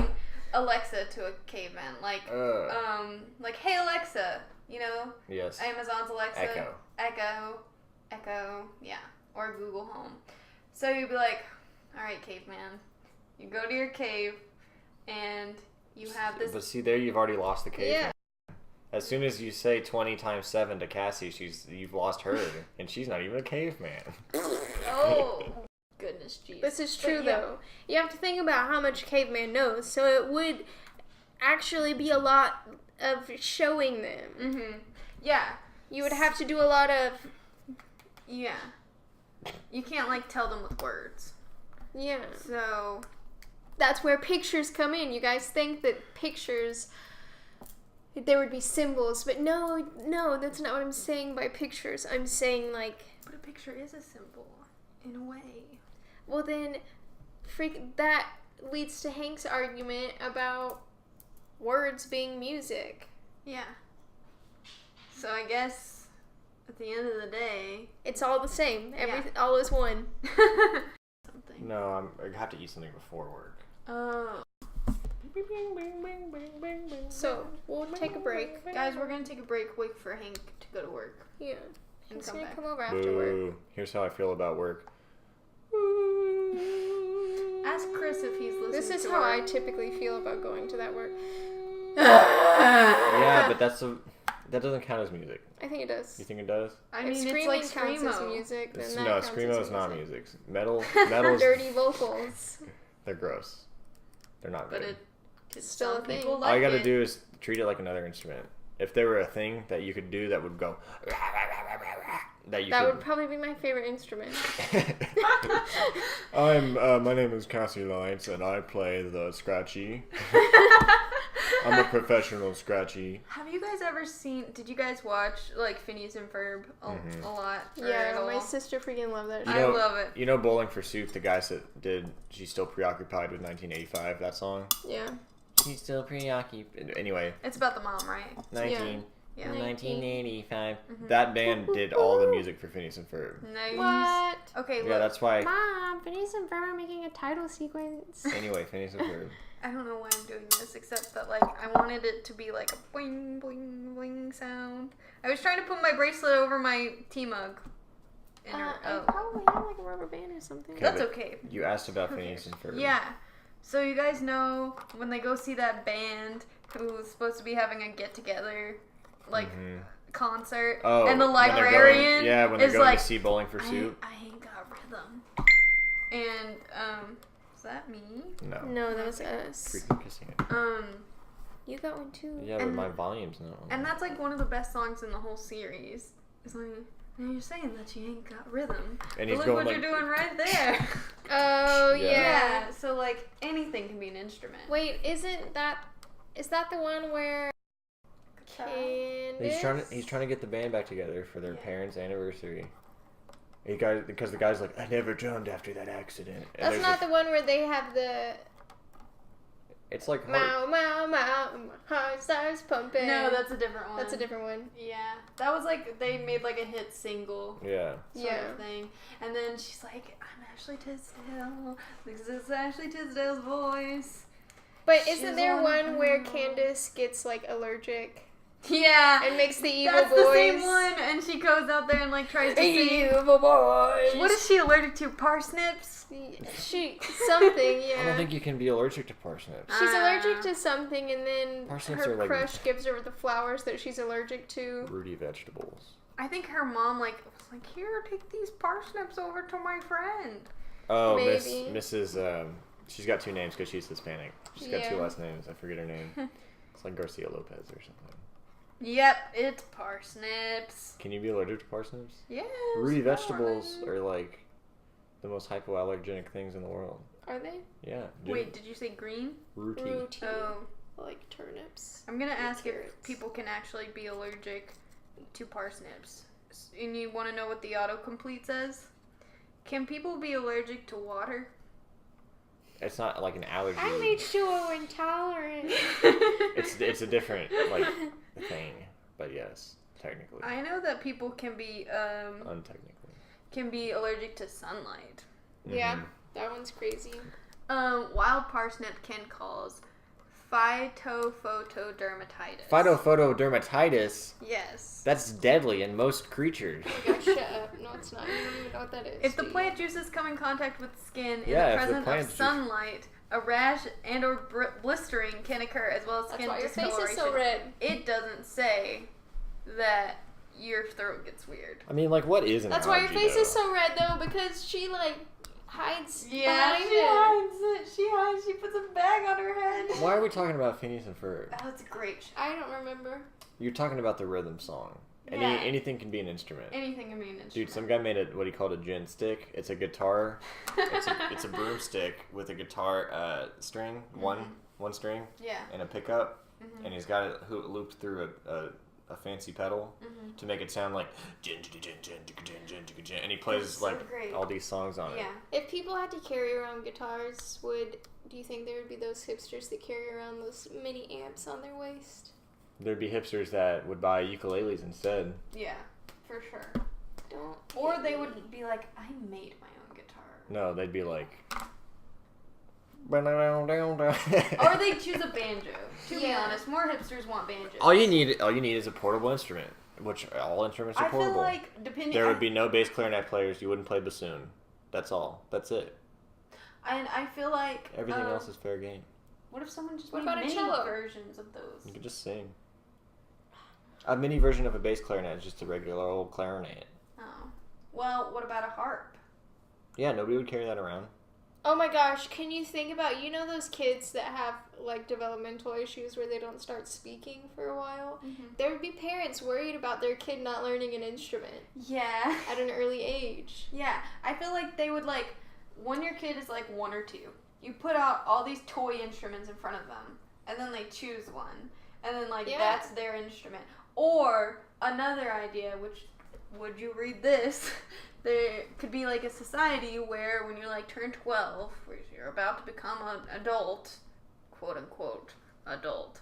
Alexa to a caveman, like hey Alexa, you know, Yes. Amazon's Alexa, Echo, yeah, or Google Home. So you'd be like, all right, caveman, you go to your cave, and you have this. But see, there you've already lost the caveman. Yeah. As soon as you say 20 times 7 to Cassie, you've lost her, and she's not even a caveman. Oh, goodness, jeez. This is true, But, yeah. though. You have to think about how much caveman knows, so it would actually be a lot of showing them. Mm-hmm. Yeah, You would have to do a lot of... yeah. You can't like tell them with words. Yeah. So That's where pictures come in. You guys think that pictures... there would be symbols, but no, that's not what I'm saying by pictures. I'm saying, like... but a picture is a symbol, in a way. Well, then, that leads to Hank's argument about words being music. Yeah. So I guess at the end of the day, It's all the same. Yeah. All is one. something. No, I have to eat something before work. Oh, So we'll take a break. guys, we're gonna take a break. Wait for Hank to go to work Yeah. and He's come gonna back. come over after work. Boo. Here's how I feel about work. Ask Chris if he's listening. This is to how our- I typically feel about going to that work. Yeah, but that doesn't count as music. I think it does. You think it does? I If mean, it's screaming like counts as screamo. music, then It's, that no, counts screamo as is not music. music. Metal is Dirty vocals. they're gross. They're not But good. it's Still a some thing. people All like you gotta it. do is treat it like another instrument. If there were a thing that you could do that would go that you That could would probably be my favorite instrument. My name is Cassie Lines and I play the scratchy. I'm a professional scratchy. Have you guys ever seen? Did you guys watch like Phineas and Ferb a lot? Or at Yeah, all? my sister freaking loved that You show. know- I love it. You know Bowling for Soup, the guys that did She's Still Preoccupied with 1985, that song? Yeah. She's still preoccupied. Anyway, It's about the mom, right? 1985. That band did all the music for Phineas and Ferb. Nice. What? Okay, look. Yeah, that's why. Mom, Phineas and Ferb are making a title sequence. Anyway, Phineas and Ferb. I don't know why I'm doing this, except that like I wanted it to be like a boing boing boing sound. I was trying to put my bracelet over my tea mug. And I probably have like a rubber band or something. Okay. that's but okay. You asked about Who Phineas cares? and Ferb. Yeah. So you guys know when they go see that band who was supposed to be having a get together, like concert, Oh, and the when they're librarian when they're is going like, to see Bowling for Soup. I ain't got rhythm. And is that me? No. No, that was us. Freaking kissing it. You got one too. Yeah, but And- my volume's not on. And that's like one of the best songs in the whole series. It's like, and you're saying that you ain't got rhythm. And But he's look going what like, you're doing right there. Oh Yeah. yeah. So like anything can be an instrument. Wait, is that the one where Candace? he's trying to get the band back together for their parents' anniversary. Because the guy's like, I never drummed after that accident. And That's there's not the one where they have the It's like Mow, mow, mow, heart starts pumping. No, that's a different one. That's a different one. Yeah, that was like they made like a hit single Yeah. sort of thing, and then she's like, "I'm Ashley Tisdale. This is Ashley Tisdale's voice." But She's isn't there on one where the- Candace gets like allergic Yeah, and makes the evil that's boys? the same one, and she goes out there and like tries to sing. Evil boys. What is she allergic to? Parsnips? She something? I Yeah. don't think you can be allergic to parsnips. She's allergic to something, and then Parsnips her are like- crush gives her the flowers that she's allergic to. Rooty vegetables. I think her mom like was like, "Here, take these parsnips over to my friend." Oh, Maybe. Mrs. She's got two names because she's Hispanic. She's got two Yeah. last names. I forget her name. It's like Garcia Lopez or something. Yep, it's parsnips. Can you be allergic to parsnips? Yes. Rooty Lauren. vegetables are like the most hypoallergenic things in the world. Are they? Yeah. Wait, did you say green? Rooty. Routine. Oh. Like turnips. I'm gonna ask if carrots. people can actually be allergic to parsnips. And you want to know what the autocomplete says? Can people be allergic to water? It's not like an allergy. I'm H2O intolerant. It's a different like thing, but yes, technically, I know that people can be untechnically. allergic to sunlight. Yeah, that one's crazy. Wild parsnip can cause phytophotodermatitis. Phytophotodermatitis. Yes. That's deadly in most creatures. Oh, shut up. No, it's not. You don't even know what that is. If the do you? plant juices come in contact with skin in Yeah, the if the presence plant of juice- sunlight, a rash and or blistering can occur, as well as That's skin why your face is discoloration. so red. It doesn't say that your throat gets weird. I mean, like, what is an That's why allergy? your face is though? so red, though, because she, like, hides Yeah, behind she it. hides it. She hides. She puts a bag on her head. Why are we talking about Phineas and Ferb? Oh, that's a great show. I don't remember. You're talking about the rhythm song. Yeah. Anything can be an instrument. Anything can be an instrument. Dude, some guy made what he called a gin stick. It's a guitar. It's a broomstick with a guitar one string Yeah. and a pickup, and he's got it looped through a a fancy pedal to make it sound like and he plays so great. all these songs on it. Yeah. If people had to carry around guitars, do you think there would be those hipsters that carry around those mini amps on their waist? There'd be hipsters that would buy ukuleles instead. Yeah, for sure. Don't. Or they would be like, I made my own guitar. No, they'd be like. Or they choose a banjo. To be honest, more hipsters want banjos. All you need is a portable instrument, which all instruments are portable. I feel like depending. There would be no bass clarinet players. You wouldn't play bassoon. That's all. That's it. And I feel like Everything else is fair game. What if someone just What made about a mini cello? versions of those? You could just sing. A mini version of a bass clarinet is just a regular old clarinet. Oh. Well, what about a harp? Yeah, nobody would carry that around. Oh my gosh, can you think about, those kids that have, like, developmental issues where they don't start speaking for a while? Mm-hmm. There would be parents worried about their kid not learning an instrument Yeah. at an early age. Yeah. I feel like they would, like, when your kid is, like, 1 or 2, you put out all these toy instruments in front of them, and then they choose one, and then, like, that's their instrument. Or, another idea, which, would you read this? There could be like a society where when you like turn 12, where you're about to become an adult, quote unquote adult,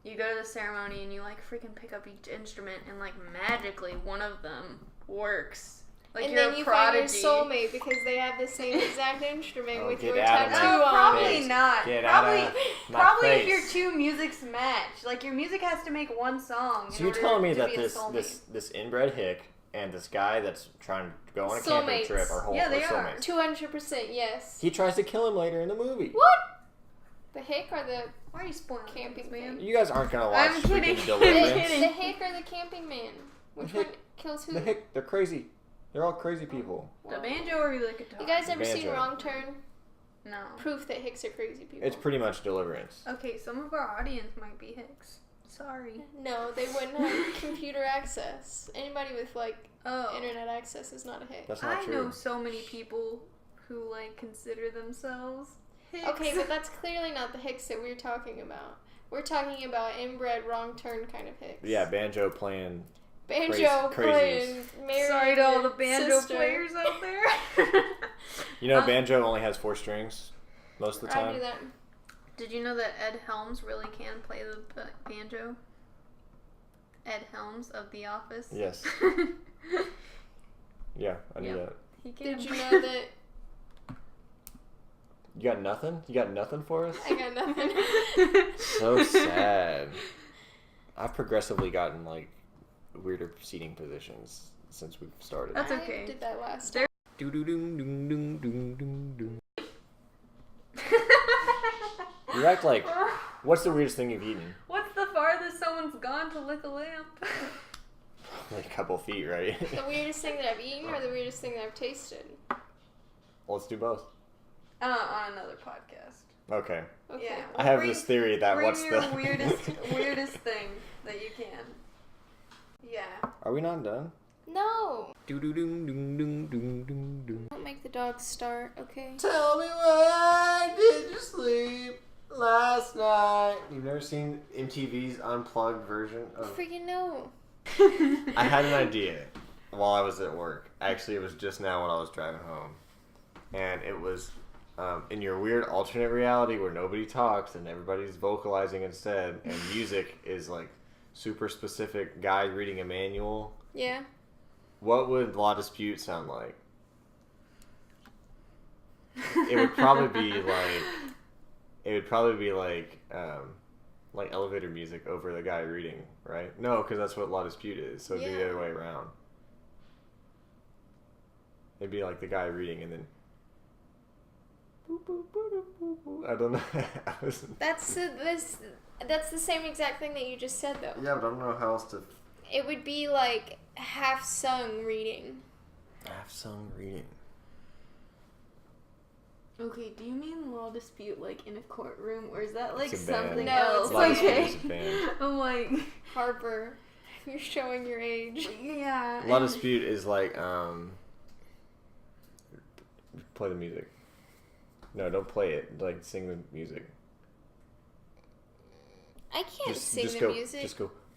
you go to the ceremony and you like freaking pick up each instrument and like magically one of them works. Like and you're then a you prodigy. find your soulmate because they have the same exact instrument with get your out of tattoo my on. Probably face. not. Get out probably of my probably if face. your two musics match. Like your music has to make one song. So you're telling me that this this inbred hick and this guy that's trying to go on a camping Soulmates. trip are Yeah, they are. soulmates. 200% yes. He tries to kill him later in the movie. What? The hick or the Why are you spoiling camping things, man? You guys aren't gonna watch I'm kidding. freaking I'm Deliverance. kidding. The hick or the camping man? Which The one hick. kills who? The hick, they're crazy. They're all crazy people. The banjo or the guitar? You guys ever seen Banjo. Wrong Turn? No. Proof that hicks are crazy people. It's pretty much Deliverance. Okay, some of our audience might be Hicks. Sorry. No, they wouldn't have computer access. Anybody with like Oh. internet access is not a hick. That's not I true. know so many people who like consider themselves Hicks. Okay, but that's clearly not the hicks that we're talking about. We're talking about inbred, wrong turn kind of hicks. Yeah, banjo playing. Banjo playing, marrying Sorry to all your the banjo sister. players out there. You know, banjo only has 4 strings most of the I time. knew that. Did you know that Ed Helms really can play the banjo? Ed Helms of The Office. Yes. Yeah, I knew Yep. that. He can. Did you know that? You got nothing? You got nothing for us? I got nothing. So sad. I've progressively gotten like weirder seating positions since we've started. That's I okay. did that last There- time. You act like, what's the weirdest thing you've eaten? What's the farthest someone's gone to lick a lamp? Like a couple feet, right? The weirdest thing that I've eaten or the weirdest thing that I've tasted? Well, let's do both. On another podcast. Okay. Okay. Yeah. I have Bring- this theory that Bring what's your the weirdest thing that you can. Yeah. Are we not done? No. Do-do-ding-ding-ding-ding-ding-ding. Don't make the dogs start, okay? Tell me where did you sleep last night? You've never seen MTV's unplugged version of... Freaking no. I had an idea while I was at work. Actually, it was just now when I was driving home. And it was in your weird alternate reality where nobody talks and everybody's vocalizing instead, and music is like super specific guy reading a manual. Yeah. What would Law Dispute sound like? It would probably be like elevator music over the guy reading, right? No, because that's what Law Dispute is. So it'd be the Yeah. other way around. It'd be like the guy reading and then. I don't know. That's the same exact thing that you just said though. Yeah, but I don't know how else to. It would be like half sung reading. Half sung reading. Okay, do you mean Law Dispute like in a courtroom, or is that like It's a band. something No, else? it's Law Dispute Okay. is a band. I'm like, Harper, you're showing your age. yeah. Law Dispute is like play the music. No, don't play it. Like sing the music. I can't sing just the go, music. Just go.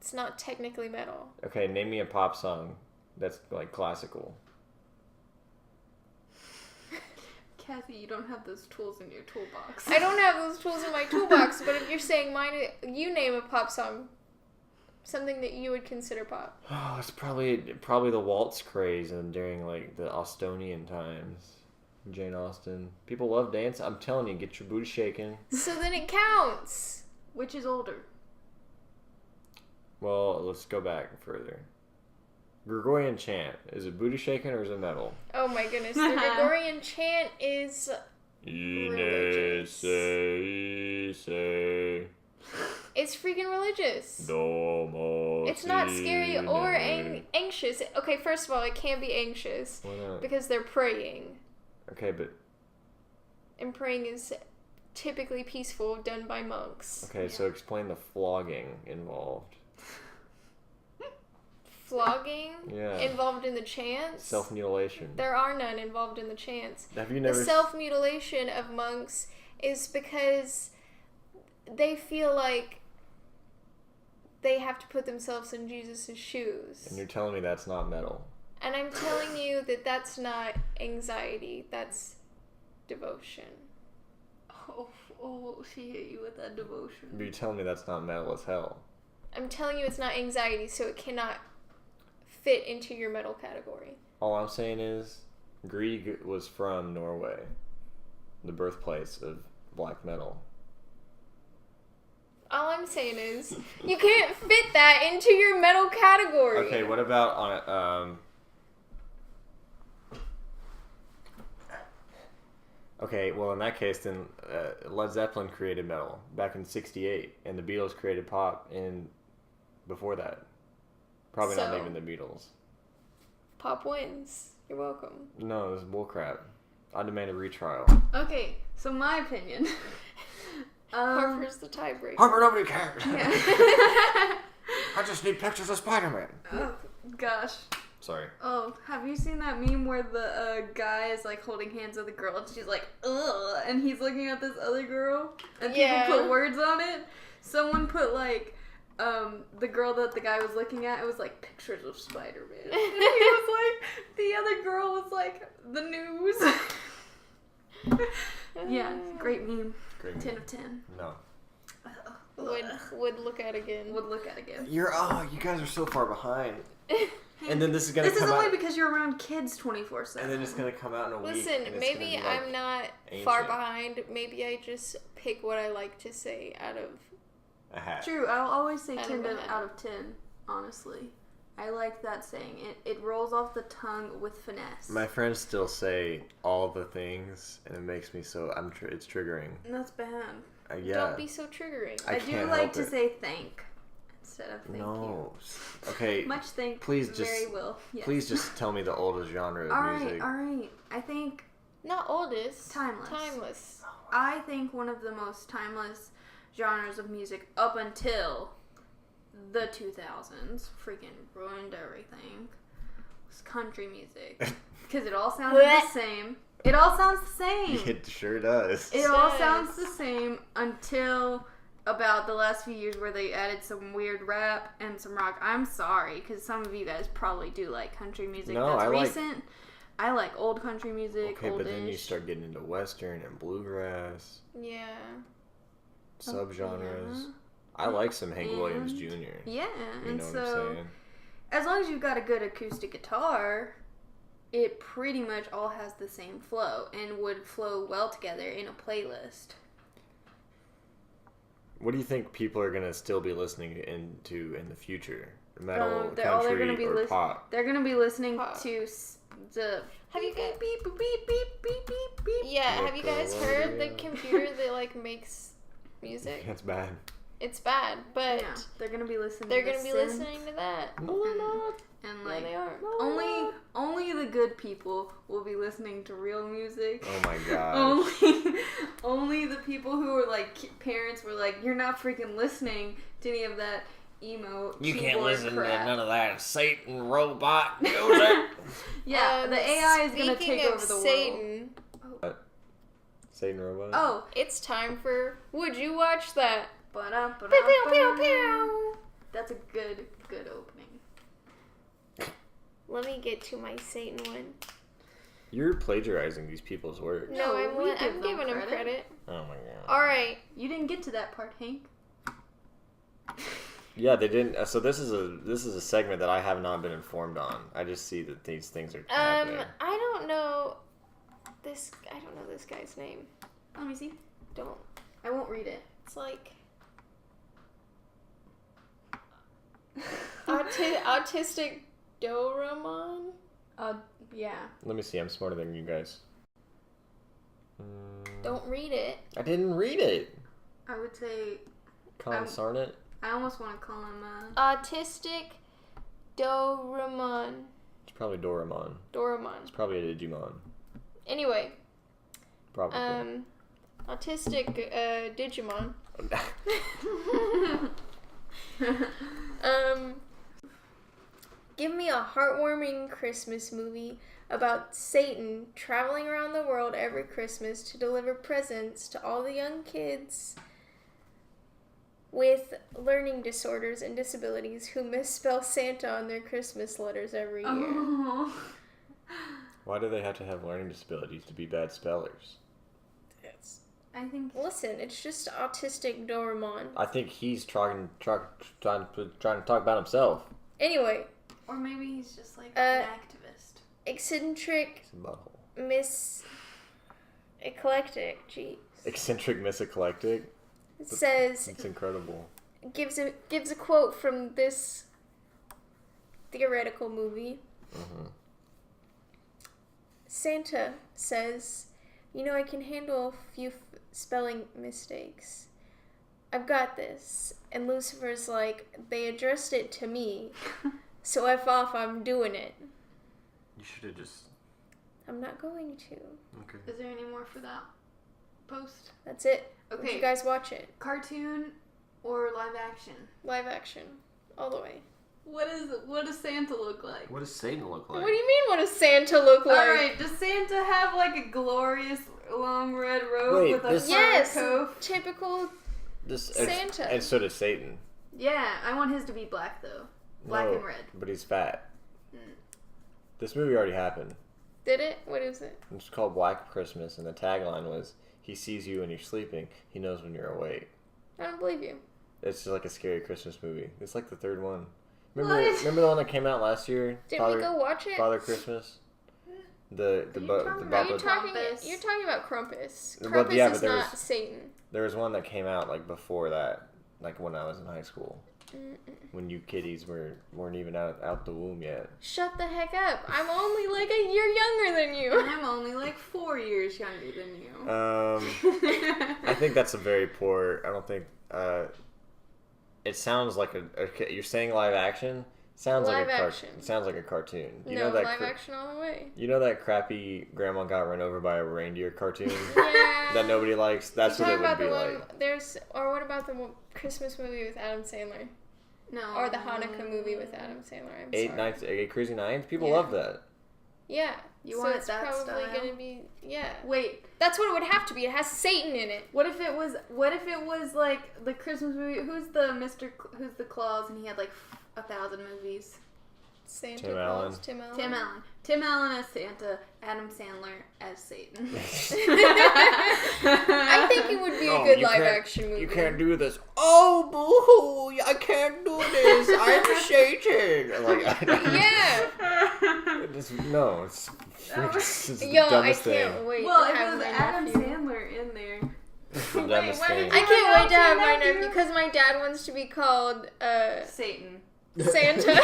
It's not technically metal. Okay, name me a pop song that's like classical. Kathy, you don't have those tools in your toolbox. I don't have those tools in my toolbox, but if you're saying mine, you name a pop song. Something that you would consider pop. Oh, it's probably the waltz craze and during like the Austonian times. Jane Austen. People love dance. I'm telling you, get your booty shaking. So then it counts. Which is older? Well, let's go back further. Gregorian chant. Is it booty shaking or is it metal? Oh my goodness. The Gregorian chant is religious. It's freaking religious. It's not scary or anxious. Okay, first of all, it can be anxious. Why not? Because they're praying. Okay, but... And praying is typically peaceful, done by monks. Okay, so explain the flogging involved. Flogging? Yeah. Involved in the chants? Self-mutilation. There are none involved in the chants. Have you never... The self-mutilation of monks is because they feel like they have to put themselves in Jesus' shoes. And you're telling me that's not metal. And I'm telling you that that's not anxiety. That's devotion. Oh, she hit you with that devotion. You're telling me that's not metal as hell. I'm telling you it's not anxiety, so it cannot fit into your metal category. All I'm saying is, Grieg was from Norway, the birthplace of black metal. All I'm saying is, you can't fit that into your metal category. Okay, what about on Okay, well in that case then Led Zeppelin created metal back in '68 and the Beatles created pop before that. Probably not So- even the Beatles. Pop wins. You're welcome. No, this is bullcrap. I demand a retrial. Okay, so my opinion. Harper's the tiebreaker. Harper, nobody cares. Yeah. I just need pictures of Spider-Man. Oh, gosh. Sorry. Oh, have you seen that meme where the guy is like holding hands with a girl and she's like, ugh, and he's looking at this other girl and Yeah. people put words on it? Someone put like, the girl that the guy was looking at, it was like pictures of Spider-Man. And he was like, the other girl was like, the news. Yeah, great meme. Great 10 meme. of 10. No. Would look at again. Would look at again. You guys are so far behind. And then this is gonna This is come only out, because you're around kids 24/7. and then it's gonna come out in a week. Listen, and it's maybe gonna be like I'm not ancient. far behind. Maybe I just pick what I like to say out of. a hat. True, I'll always say Out of 10 a hat. out of 10, honestly. I like that saying. It rolls off the tongue with finesse. My friends still say all the things, and it makes me so. It's triggering. And that's bad. Yeah. Don't be so triggering. I I do can't like help to it. say thank instead of thank No. Okay. you. Much thank. Please just- very well. Yes. Please just tell me the oldest genre of All music. right. I think Not oldest. Timeless. Timeless. one of the most timeless genres of music up until the 2000s freaking ruined everything. Was country music because it all sounded the same. It all sounds the same. It sure does. It all Yes. sounds the same until about the last few years where they added some weird rap and some rock. I'm sorry, because some of you guys probably do like country music No, that's I like- recent. I like old country music, Okay, but then you oldish. start getting into western and bluegrass Yeah. subgenres. yeah. I like some Hank Williams And- Jr. Yeah, You and know what so I'm saying? as long as you've got a good acoustic guitar, it pretty much all has the same flow and would flow well together in a playlist. What do you think people are gonna still be listening into in the future? Metal, they're country, gonna be or lis- pop? They're gonna be listening Pop. to the Have you guys? beep beep beep beep beep beep beep. Yeah. Have you guys heard the Nickelodeon. computer that like makes music? That's bad. It's bad, but Yeah, they're gonna be listening. they're to gonna be synth listening to that. No, they're not. and Yeah, like they are. only the good people will be listening to real music. Oh my god. Only the people who are like parents were like, you're not freaking listening to any of that emo. keyboard crap. of that Satan robot music. Yeah, the AI is gonna speaking take of over the world. Satan, Satan robot. Oh, it's time for Would You Watch That? ba-da-ba-da-ba. Pew, pew, pew, pew. That's a good opening. Let me get to my Satan one. You're plagiarizing these people's work. No, we I'm give them giving them credit. credit. Oh my god. All right. You didn't get to that part, Hank. Yeah, they didn't. So this is a segment that I have not been informed on. I just see that these things are happening. I don't know this guy's name. Let me see. Don't. I won't read it. It's like autistic Doraemon. Yeah. Let me see. I'm smarter than you guys. Don't read it. I didn't read it. I would say. Consarn it. I almost want to call him. Autistic Doraemon. It's probably Doraemon. Doraemon. It's probably a Digimon. Anyway. Probably. Autistic Digimon. Give me a heartwarming Christmas movie about Satan traveling around the world every Christmas to deliver presents to all the young kids with learning disorders and disabilities who misspell Santa on their Christmas letters every year. Oh. Why do they have to have learning disabilities to be bad spellers? I think. Listen, it's just autistic Doraemon. I think he's trying to talk about himself. Anyway. Or maybe he's just like an activist. Eccentric It's a butthole. Miss Eclectic. Jeez. Eccentric Miss Eclectic. It says It's incredible. gives a quote from this theoretical movie. Mm-hmm. Santa says, "You know, I can handle a few spelling mistakes. I've got this." And Lucifer's like, "They addressed it to me, so F off, I'm doing it." You should have just... I'm not going to. Okay. Is there any more for that post? That's it. Okay. Would you guys watch it? Cartoon or live action? Live action. All the way. What does Santa look like? What does Satan look like? What do you mean, what does Santa look like? Alright, does Santa have like a glorious long red robe with a fur coat? Typical This, Santa. And so does Satan. Yeah, I want his to be black though. Black and red. But he's fat. This movie already happened. Did it? What is it? It's called Black Christmas, and the tagline was, "He sees you when you're sleeping. He knows when you're awake." I don't believe you. It's just like a scary Christmas movie. It's like the third one. What? Remember the one that came out last year? Didn't we go watch it? Father Christmas. The You're talking about Krampus. Well, Krampus yeah, is but not Satan. There was one that came out like before that, like when I was in high school. When you kiddies weren't even out the womb yet. Shut the heck up! I'm only like a year younger than you. I'm only like 4 years younger than you. I think that's a very poor. I don't think. It sounds like you're saying live action. Sounds Live like action. It sounds like a cartoon. No, live action all the way. You know that crappy Grandma Got Run Over by a Reindeer cartoon Yeah. that nobody likes. That's what it would be one, like. Or what about the Christmas movie with Adam Sandler? No. Or the Hanukkah movie with Adam Sandler? I'm sorry. Eight Crazy Nights. People Yeah. love that. Yeah. You want it's that probably style? gonna be Wait, That's what it would have to be. It has Satan in it. what if it was like the Christmas movie? Who's the Claus and he had like 1,000 movies? Santa Tim Claus, Allen. Tim Allen. Tim Allen. Tim Allen as Santa, Adam Sandler as Satan. I think it would be a good live action movie. You can't do this. Oh, boo-hoo! I can't do this. I'm Satan. Yeah. It's the Yo, I dumbest can't thing. wait. Well, to it have was my Adam nephew. Sandler in there. It's the Wait, dumbest why thing. did I can't wait to have my nephew? nephew because my dad wants to be called Satan. Santa.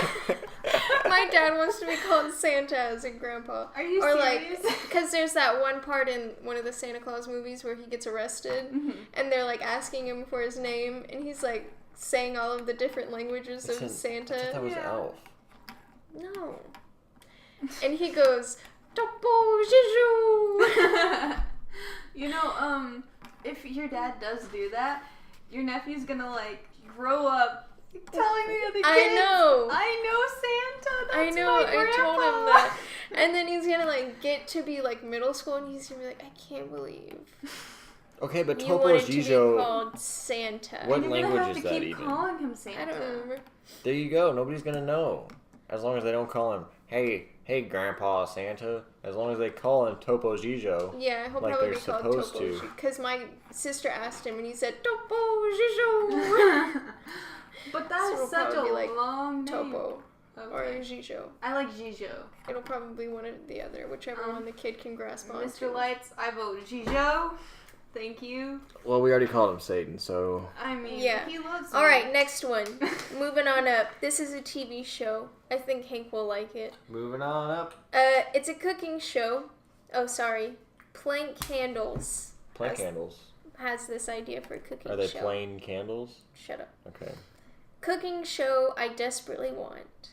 My dad wants to be called Santa as a grandpa. Are you serious? Because there's that one part in one of the Santa Claus movies where he gets arrested, and they're like asking him for his name, and he's like saying all of the different languages of Santa. I thought that was Elf. No. And he goes, Topo Jiju. You know, if your dad does do that, your nephew's gonna like grow up telling the other kids, I know Santa. That's my grandpa. I told him that. And then he's gonna like get to be like middle school, and he's gonna be like, I can't believe Okay, but You Topo wanted to be Gijo. called Santa. What You're language gonna have is to that keep even? calling him Santa. I don't remember. There you go. Nobody's gonna know. As long as they don't call him, hey, Grandpa Santa. As long as they call him Topo Gijo. Yeah, he'll Like probably they're be called supposed Topo. to. Because my sister asked him and he said, Topo Gijo. But that So is it'll such a probably be like long name. Topo or Okay. Gijo. I like Gijo. It'll probably be one or the other, whichever one the kid can grasp onto. Mr. Lights, I vote Gijo. Thank you. Well, we already called him Satan, so I mean, Yeah. he loves me. Alright, next one. Moving on up. This is a TV show. I think Hank will like it. moving on up. It's a cooking show. Oh, sorry. Plank Candles Plain candles. has this idea for a cooking Are they show. plain candles? Shut up. Okay. Cooking show I desperately want.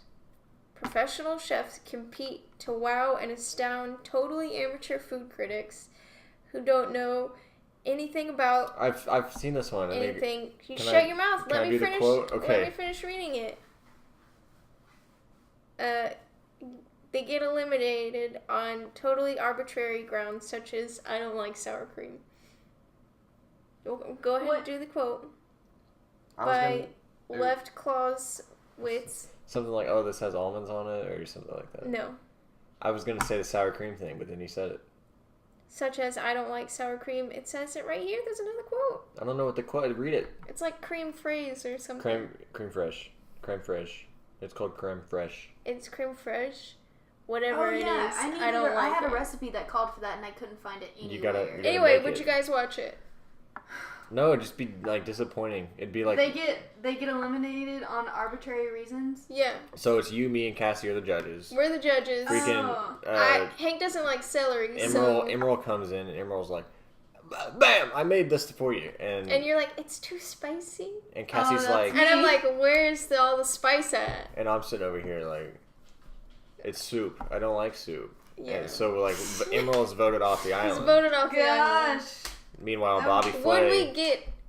Professional chefs compete to wow and astound totally amateur food critics who don't know anything about I've seen this one. And anything. You can shut I- your mouth. can Let I me do the finish. quote? Okay. Let me finish reading it. They get eliminated on totally arbitrary grounds, such as I don't like sour cream. Go ahead What? and do the quote I was by gonna- Left Clausewitz. something like, oh, this has almonds on it, or something like that. No. I was gonna say the sour cream thing, but then you said it. Such as I don't like sour cream. It says it right here. There's another quote. I don't know what the quote. Read it. It's like creme fraise or something. Creme fraiche. It's called creme fraiche. It's creme fraiche. Whatever Oh it yeah, is. I don't like I had it. a recipe that called for that, and I couldn't find it anywhere. You gotta Anyway, make would it. you guys watch it? No, it'd just be like disappointing. It'd be like They get eliminated on arbitrary reasons. Yeah. so it's you, me, and Cassie are the judges. We're the judges. Freaking Hank doesn't like celery, Emerald so... Emerald comes in and Emerald's like, bam! I made this for you, And you're like, it's too spicy? and Cassie's that's like, me. And I'm like, where's all the spice at? and I'm sitting over here like, it's soup. I don't like soup. Yeah. And so like Emerald's voted off the He's island. voted off the island. Gosh. Meanwhile, That Bobby Flay.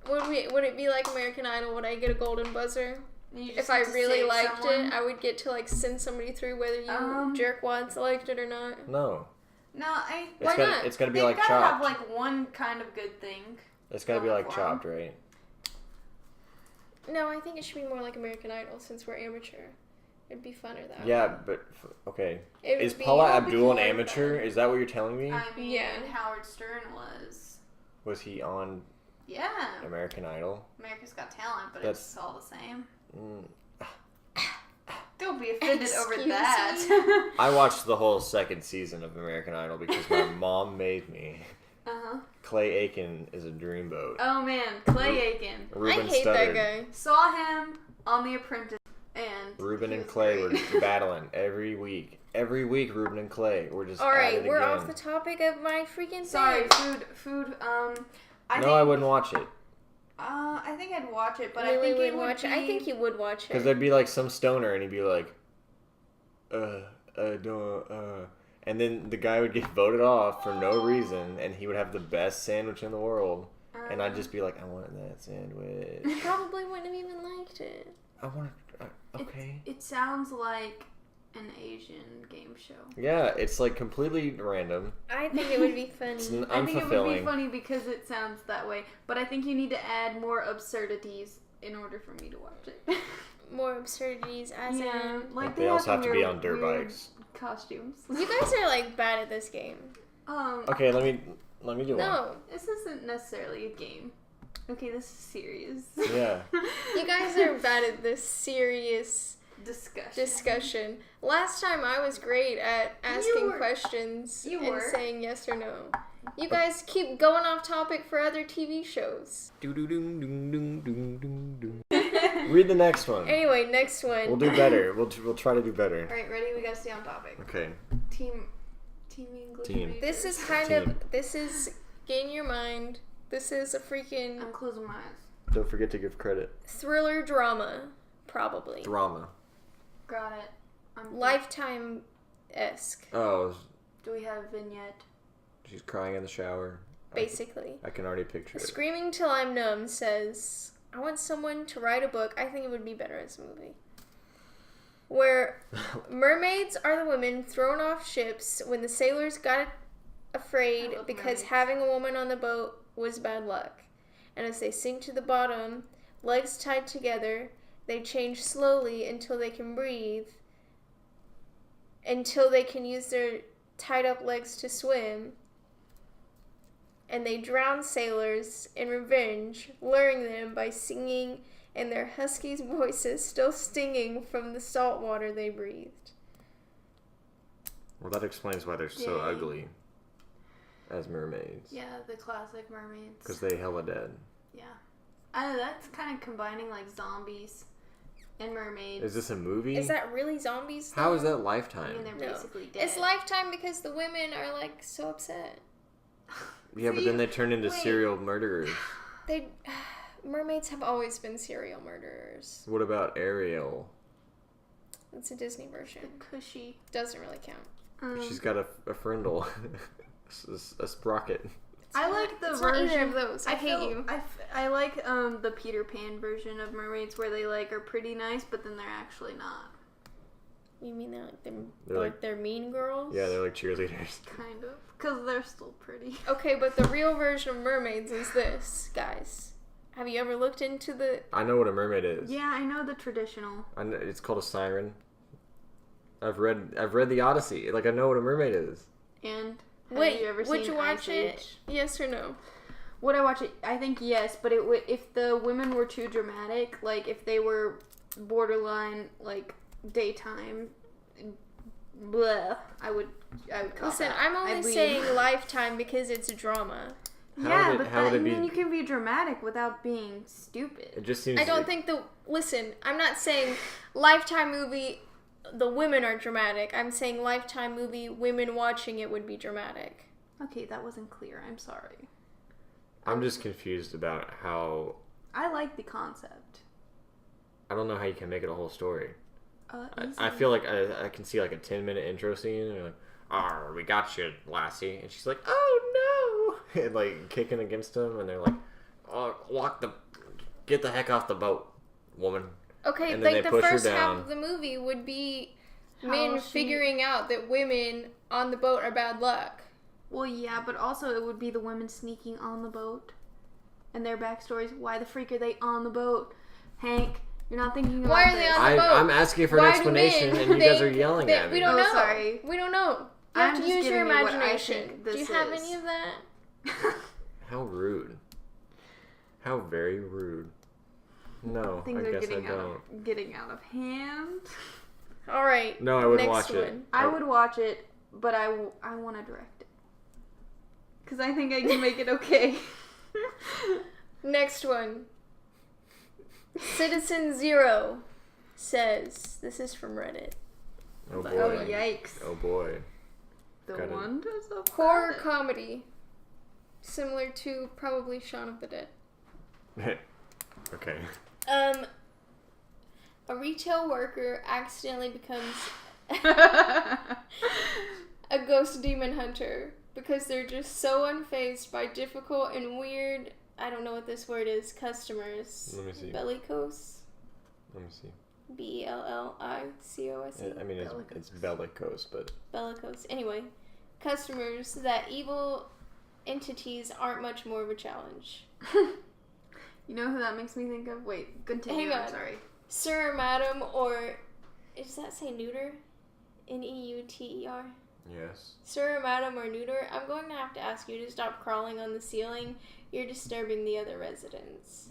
Would it be like American Idol? Would I get a golden buzzer? You just If I have to really save liked someone. it, I would get to like send somebody through whether you jerkwads liked it or not. No, No, I. Why not? it's gotta be They've like gotta Chopped. have like one kind of good thing. It's gotta be going like for 'em. Chopped, right? No, I think it should be more like American Idol since we're amateur. It'd be funner that way. Yeah, but okay. It would Is be- Paula It'll be Abdul an more amateur? fun. Is that what you're telling me? I mean, Yeah. Howard Stern was. Was he on Yeah. American Idol? America's Got Talent, but That's- it's all the same. Mm. Don't be offended over Excuse that. I watched the whole second season of American Idol because my mom made me. Uh-huh. Clay Aiken is a dreamboat. Oh man, Clay Aiken. Ruben I hate stuttered. that guy. Saw him on The Apprentice, and Ruben he and was Clay great. were battling every week. Every week, Ruben and Clay were just All at right, it we're again. off the topic of my freaking Sorry, thing. food. I wouldn't watch it I think I'd watch it, but Really I think would it would watch be. it. I think you would watch because it. there'd be like some stoner and he'd be like, and then the guy would get voted off for no reason, and he would have the best sandwich in the world, and I'd just be like, I want that sandwich. You probably wouldn't have even liked it. I want. Okay. It sounds like an Asian game show. Yeah, it's like completely random. I think it would be funny. It's I think it would be unfulfilling. funny because it sounds that way, but I think you need to add more absurdities in order for me to watch it. More absurdities, as in. Like they they also have to be wear on dirt weird bikes. costumes. You guys are like bad at this game. Okay, let me do one. No, This isn't necessarily a game. Okay, this is serious. Yeah. you guys are bad at this serious discussion. Last time I was great at asking were. questions You and were. saying yes or no. You guys keep going off topic for other TV shows. Read the next one. Anyway, next one. We'll do better. We'll try to do better. Alright, ready? We gotta stay on topic. Okay. Team English. Team. majors. This is this is get in your mind. This is a freaking I'm closing my eyes. Don't forget to give credit. thriller drama, probably. Drama. Got it. I'm Lifetime-esque, Oh, Do we have a vignette? she's crying in the shower. basically. I can already picture it. Screaming Till I'm Numb says, I want someone to write a book. I think it would be better as a movie. Where mermaids are the women thrown off ships when the sailors got afraid I love because mermaids. having a woman on the boat was bad luck. And as they sink to the bottom, legs tied together, they change slowly until they can breathe, until they can use their tied up legs to swim. And they drown sailors in revenge, luring them by singing and their husky voices still stinging from the salt water they breathed. Well, that explains why they're so Dang. ugly as mermaids. Yeah, the classic mermaids. Because they hella dead. Yeah. That's kind of combining like zombies and mermaids. Is this a movie? Is that really zombies? How though? is that I Lifetime? mean, they're No. basically dead. It's Lifetime because the women are like so upset. Yeah, but then they turn into Wait. serial murderers. They mermaids have always been serial murderers. What about Ariel? It's a Disney version. Cushy. Doesn't really count. She's got a frindle. a sprocket. I like the It's not version either of those. I hate you. I like the Peter Pan version of mermaids where they like are pretty nice, but then they're actually not. You mean they're like They're like- they're mean girls? Yeah, they're like cheerleaders. Kind of, because they're still pretty. Okay, but the real version of mermaids is this, guys. Have you ever looked into the? I know what a mermaid is. Yeah, I know the traditional. I know, it's called a siren. I've read the Odyssey. Like, I know what a mermaid is. And have Wait, you ever would seen you watch Ice it? Age? Yes or no? Would I watch it? I think yes, but it would if the women were too dramatic, like if they were borderline like daytime. Blah, I would call Listen, that. I'm only I'd leave. saying Lifetime because it's a drama. Yeah, but how would it be? then you can be dramatic without being stupid. It just seems. I don't like, think Listen, I'm not saying Lifetime movie. The women are dramatic. I'm saying Lifetime movie. Women watching it would be dramatic. Okay, that wasn't clear. I'm sorry. I'm just confused about how. I like the concept. I don't know how you can make it a whole story. I Easily. feel like I can see like a 10-minute intro scene and like, "Ah, we got you, lassie," and she's like, "Oh no!" and like kicking against him, and they're like, "Oh, get the heck off the boat, woman." Okay, And then like they the push her first half down. of the movie would be How men she- figuring out that women on the boat are bad luck. Well, yeah, but also it would be the women sneaking on the boat. And their backstories. Why the freak are they on the boat? Hank, you're not thinking about Why are this. they on the boat? I'm asking for an Why do explanation, men and you guys think are yelling that at we me. don't Oh, know. sorry. We don't know. You I'm have to just use your giving you what I imagination. think Do this you have is. any of that? How rude. How very rude. No, Things I are guess I getting out of hand. All right. No, I wouldn't next watch it. one. I would watch it, but I want to direct it. Because I think I can make it okay. Next one. Citizen Zero says, this is from Reddit. Oh boy. Oh, yikes. Oh boy. The Got it. wonders of Horror Reddit. comedy. Similar to probably Shaun of the Dead. Okay. A retail worker accidentally becomes a ghost demon hunter because they're just so unfazed by difficult and weird, I don't know what this word is, customers. Let me see. Bellicose? Let me see. Bellicose? I mean, it's bellicose, but Bellicose. Anyway, customers that evil entities aren't much more of a challenge. You know who that makes me think of? Wait, continue. Hang I'm on. sorry. Sir, madam, or does that say neuter? Neuter? yes. Sir, madam, or neuter, I'm going to have to ask you to stop crawling on the ceiling. You're disturbing the other residents.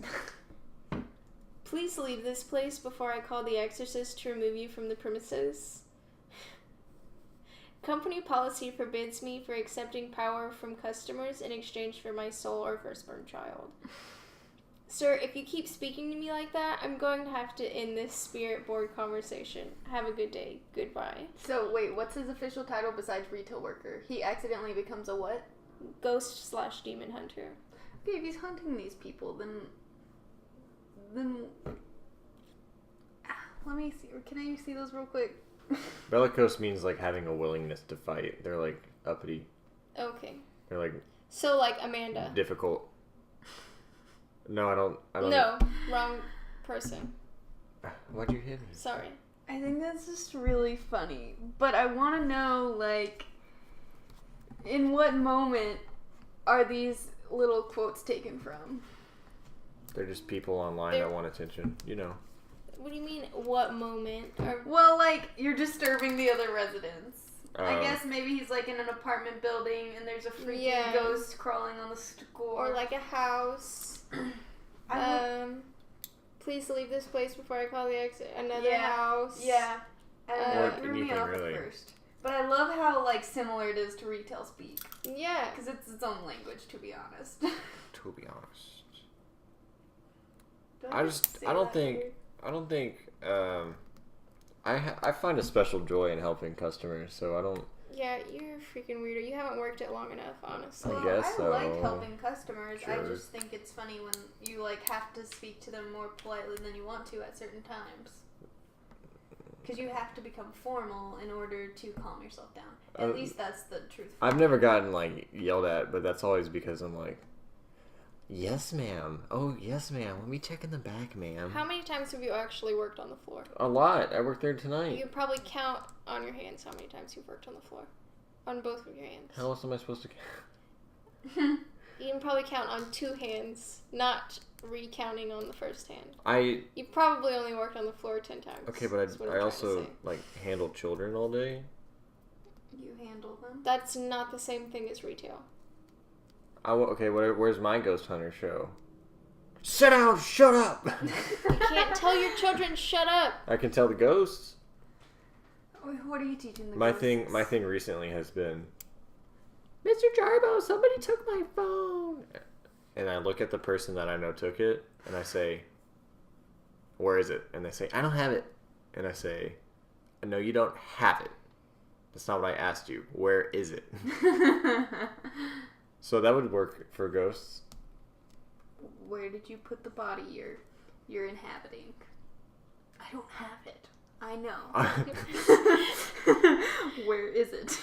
Please leave this place before I call the exorcist to remove you from the premises. Company policy forbids me for accepting power from customers in exchange for my soul or firstborn child. Sir, if you keep speaking to me like that, I'm going to have to end this spirit board conversation. Have a good day. Goodbye. So, wait, what's his official title besides retail worker? He accidentally becomes a what? Ghost/demon hunter. Okay, if he's hunting these people, then let me see. Can I see those real quick? Bellicose means like having a willingness to fight. They're like uppity. Okay. They're like So, like Amanda. difficult. No, I don't. No, wrong person. Why'd you hit me? Sorry. I think that's just really funny. But I want to know, like, in what moment are these, little quotes taken from? They're just people online that want attention, you know. What do you mean, what moment? Or... Well, like, you're disturbing the other residents. I guess maybe he's, like, in an apartment building and there's a freaking ghost crawling on the score. Or, like, a house. Please leave this place before I call the exit. Another house. Yeah. Or It threw me anything, off really. at first. But I love how, like, similar it is to retail speak. Yeah. Because it's its own language, to be honest. To be honest. I don't think I find a special joy in helping customers, so I don't. Yeah, you're a freaking weirdo. You haven't worked it long enough, honestly. I guess I like so. helping customers. I Sure. just think it's funny when you, like, have to speak to them more politely than you want to at certain times. Because you have to become formal in order to calm yourself down. At least that's the truth. I've never gotten, like, yelled at, but that's always because I'm like, yes, ma'am. Oh, yes, ma'am. Let me check in the back, ma'am. How many times have you actually worked on the floor? A lot. I worked there tonight. You can probably count on your hands how many times you've worked on the floor. On both of your hands. How else am I supposed to count? You can probably count on 2 hands, not recounting on the first hand. You've probably only worked on the floor 10 times. Okay, but I also, like, handle children all day. You handle them? That's not the same thing as retail. Where's my Ghost Hunter show? Sit down, shut up! You can't tell your children, shut up! I can tell the ghosts. What are you teaching them? My thing recently has been, Mr. Jarbo, somebody took my phone. And I look at the person that I know took it, and I say, where is it? And they say, I don't have it. And I say, no, you don't have it. That's not what I asked you. Where is it? So that would work for ghosts. Where did you put the body you're inhabiting? I don't have it. I know. Where is it?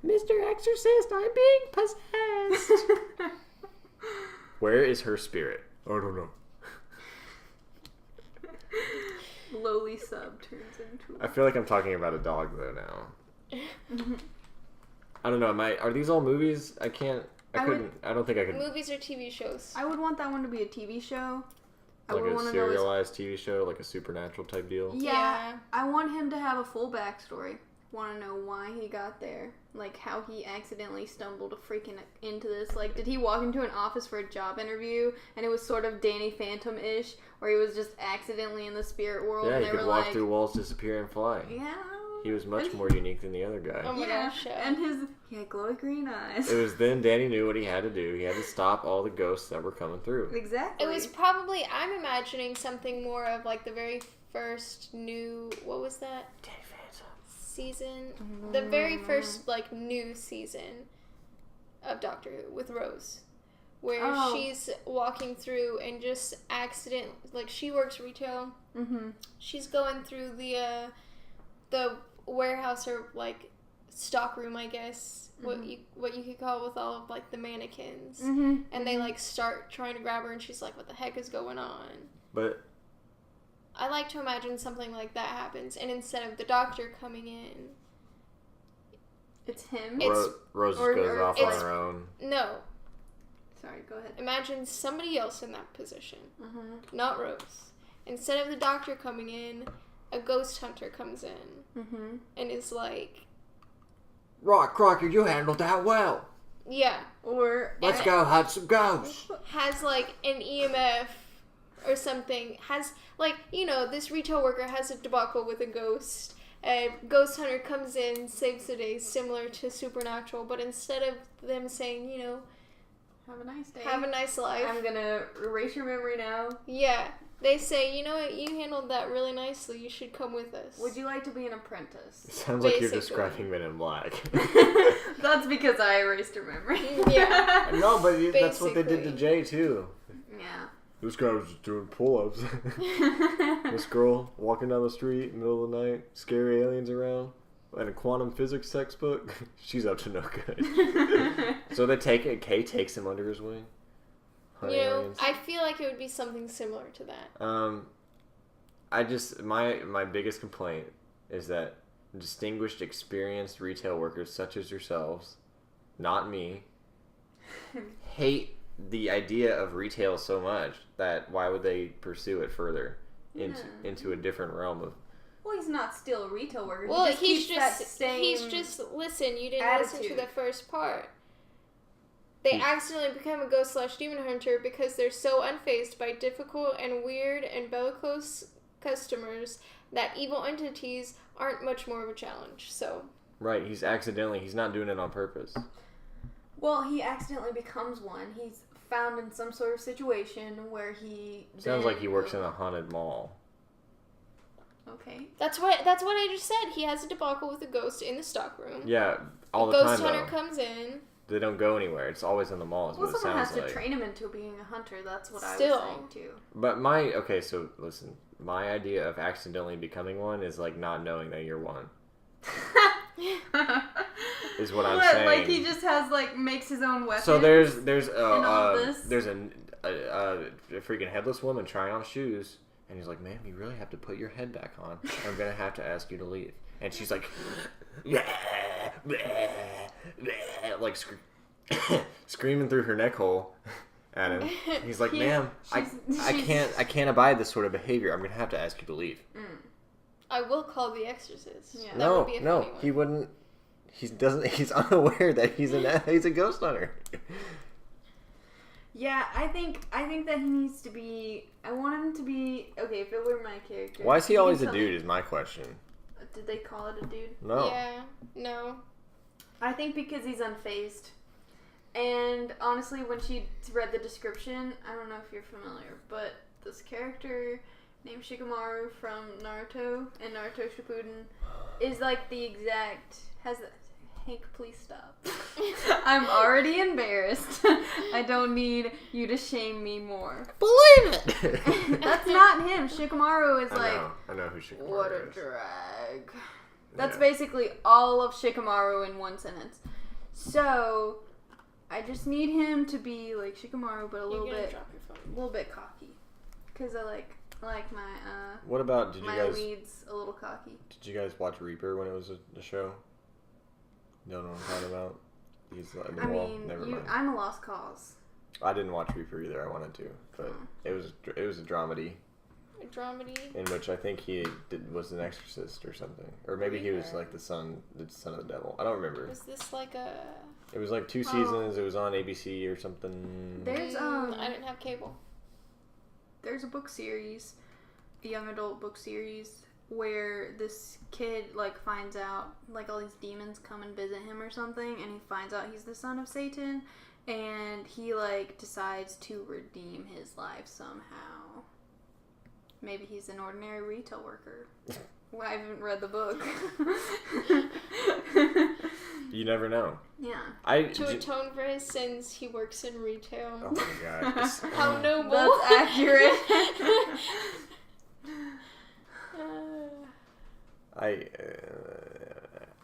Mr. Exorcist, I'm being possessed. Where is her spirit? I don't know. Lowly sub turns into. I feel like I'm talking about a dog though now. I don't know. Are these all movies? I don't think I could. Movies or TV shows? I would want that one to be a TV show. Like a serialized TV show, like a Supernatural type deal. Yeah. I want him to have a full backstory. Want to know why he got there. Like, how he accidentally stumbled freaking into this. Like, did he walk into an office for a job interview, and it was sort of Danny Phantom-ish, where he was just accidentally in the spirit world, Yeah, and he they could were walk like, through walls, disappear, and fly. yeah. He was much more unique than the other guy. Oh my gosh, yeah. And he had glowy green eyes. It was then Danny knew what he had to do. He had to stop all the ghosts that were coming through. Exactly. It was probably, I'm imagining something more of like the very first new, what was that? Danny Phantom. Season? The very first like new season of Doctor Who with Rose. Where she's walking through and just like she works retail. Mm-hmm. She's going through the warehouse or like stock room, I guess, what you could call it, with all of like the mannequins, and they like start trying to grab her, and she's like, "What the heck is going on?" But I like to imagine something like that happens, and instead of the doctor coming in, it's him. Rose goes off on her own. No. Sorry, go ahead. Imagine somebody else in that position, not Rose. Instead of the doctor coming in, a ghost hunter comes in and is like, Right, Crocker, you handled that well. Yeah. Let's go hunt some ghosts. Has like an EMF or something. Has like, this retail worker has a debacle with a ghost. A ghost hunter comes in, saves the day, similar to Supernatural, but instead of them saying, have a nice day. Have a nice life. I'm gonna erase your memory now. Yeah. They say, you know what, you handled that really nicely. You should come with us. Would you like to be an apprentice? It sounds like you're describing Men in Black. That's because I erased her memory. Yeah. No, but that's what they did to Jay, too. Yeah. This guy was just doing pull-ups. This girl walking down the street in the middle of the night, scary aliens around, and a quantum physics textbook. She's up to no good. So Kay takes him under his wing. I feel like it would be something similar to that. My biggest complaint is that distinguished, experienced retail workers such as yourselves, not me, hate the idea of retail so much that why would they pursue it further into a different realm of. Well, he's not still a retail worker. Well, he's just listen. You didn't listen to attitude. the first part. They accidentally become a ghost/demon hunter because they're so unfazed by difficult and weird and bellicose customers that evil entities aren't much more of a challenge. So. Right, he's not doing it on purpose. Well, he accidentally becomes one. He's found in some sort of situation where he. Sounds like he works in a haunted mall. Okay. That's what I just said. He has a debacle with a ghost in the stockroom. Yeah, all the ghost time hunter though. comes in. They don't go anywhere. It's always in the mall. Is Well, what it someone has sounds to like. train him into being a hunter. That's what I Still. was saying too. But so listen, my idea of accidentally becoming one is like not knowing that you're one. Is what I'm saying. Like he just has makes his own weapons. So there's all this? there's a freaking headless woman trying on shoes, and he's like, "Ma'am, you really have to put your head back on. I'm gonna have to ask you to leave." And she's like, like screaming through her neck hole at him. He's like, "Ma'am, I can't abide this sort of behavior. I'm gonna have to ask you to leave." I will call the Exorcist. Yeah. That would be a funny one. He wouldn't. He's unaware that he's a ghost hunter. Yeah, I think that he needs to be. I want him to be. Okay, if it were my character. Why is he always a tell me- dude? Is my question. Did they call it a dude? No. Yeah. No. I think because he's unfazed. And honestly, when she read the description, I don't know if you're familiar, but this character named Shikamaru from Naruto and Naruto Shippuden is like the exact. Hank, please stop. I'm already embarrassed. I don't need you to shame me more. Believe it. That's not him. Shikamaru is I know who Shikamaru what a is. drag. That's Yeah. basically all of Shikamaru in one sentence. So, I just need him to be like Shikamaru, but a You're little gonna bit, drop your phone. cocky. Cause I like my What about did my you guys leads a little cocky. watch Reaper when it was a show? You don't know what I'm talking about? He's in the I wall. mean, Never mind. I'm a lost cause. I didn't watch Reaper either. I wanted to, but it was a dramedy A dramedy. in which I think he was an exorcist or something, or maybe he was like the son of the devil. I don't remember. Was this like a? It was like 2 seasons. It was on ABC or something. There's I didn't have cable. there's a book series, a young adult book series, where this kid finds out all these demons come and visit him or something, and he finds out he's the son of Satan, and he decides to redeem his life somehow. Maybe he's an ordinary retail worker. Well, I haven't read the book. You never know. Yeah. To atone for his sins, he works in retail. Oh my god. How noble! That's accurate.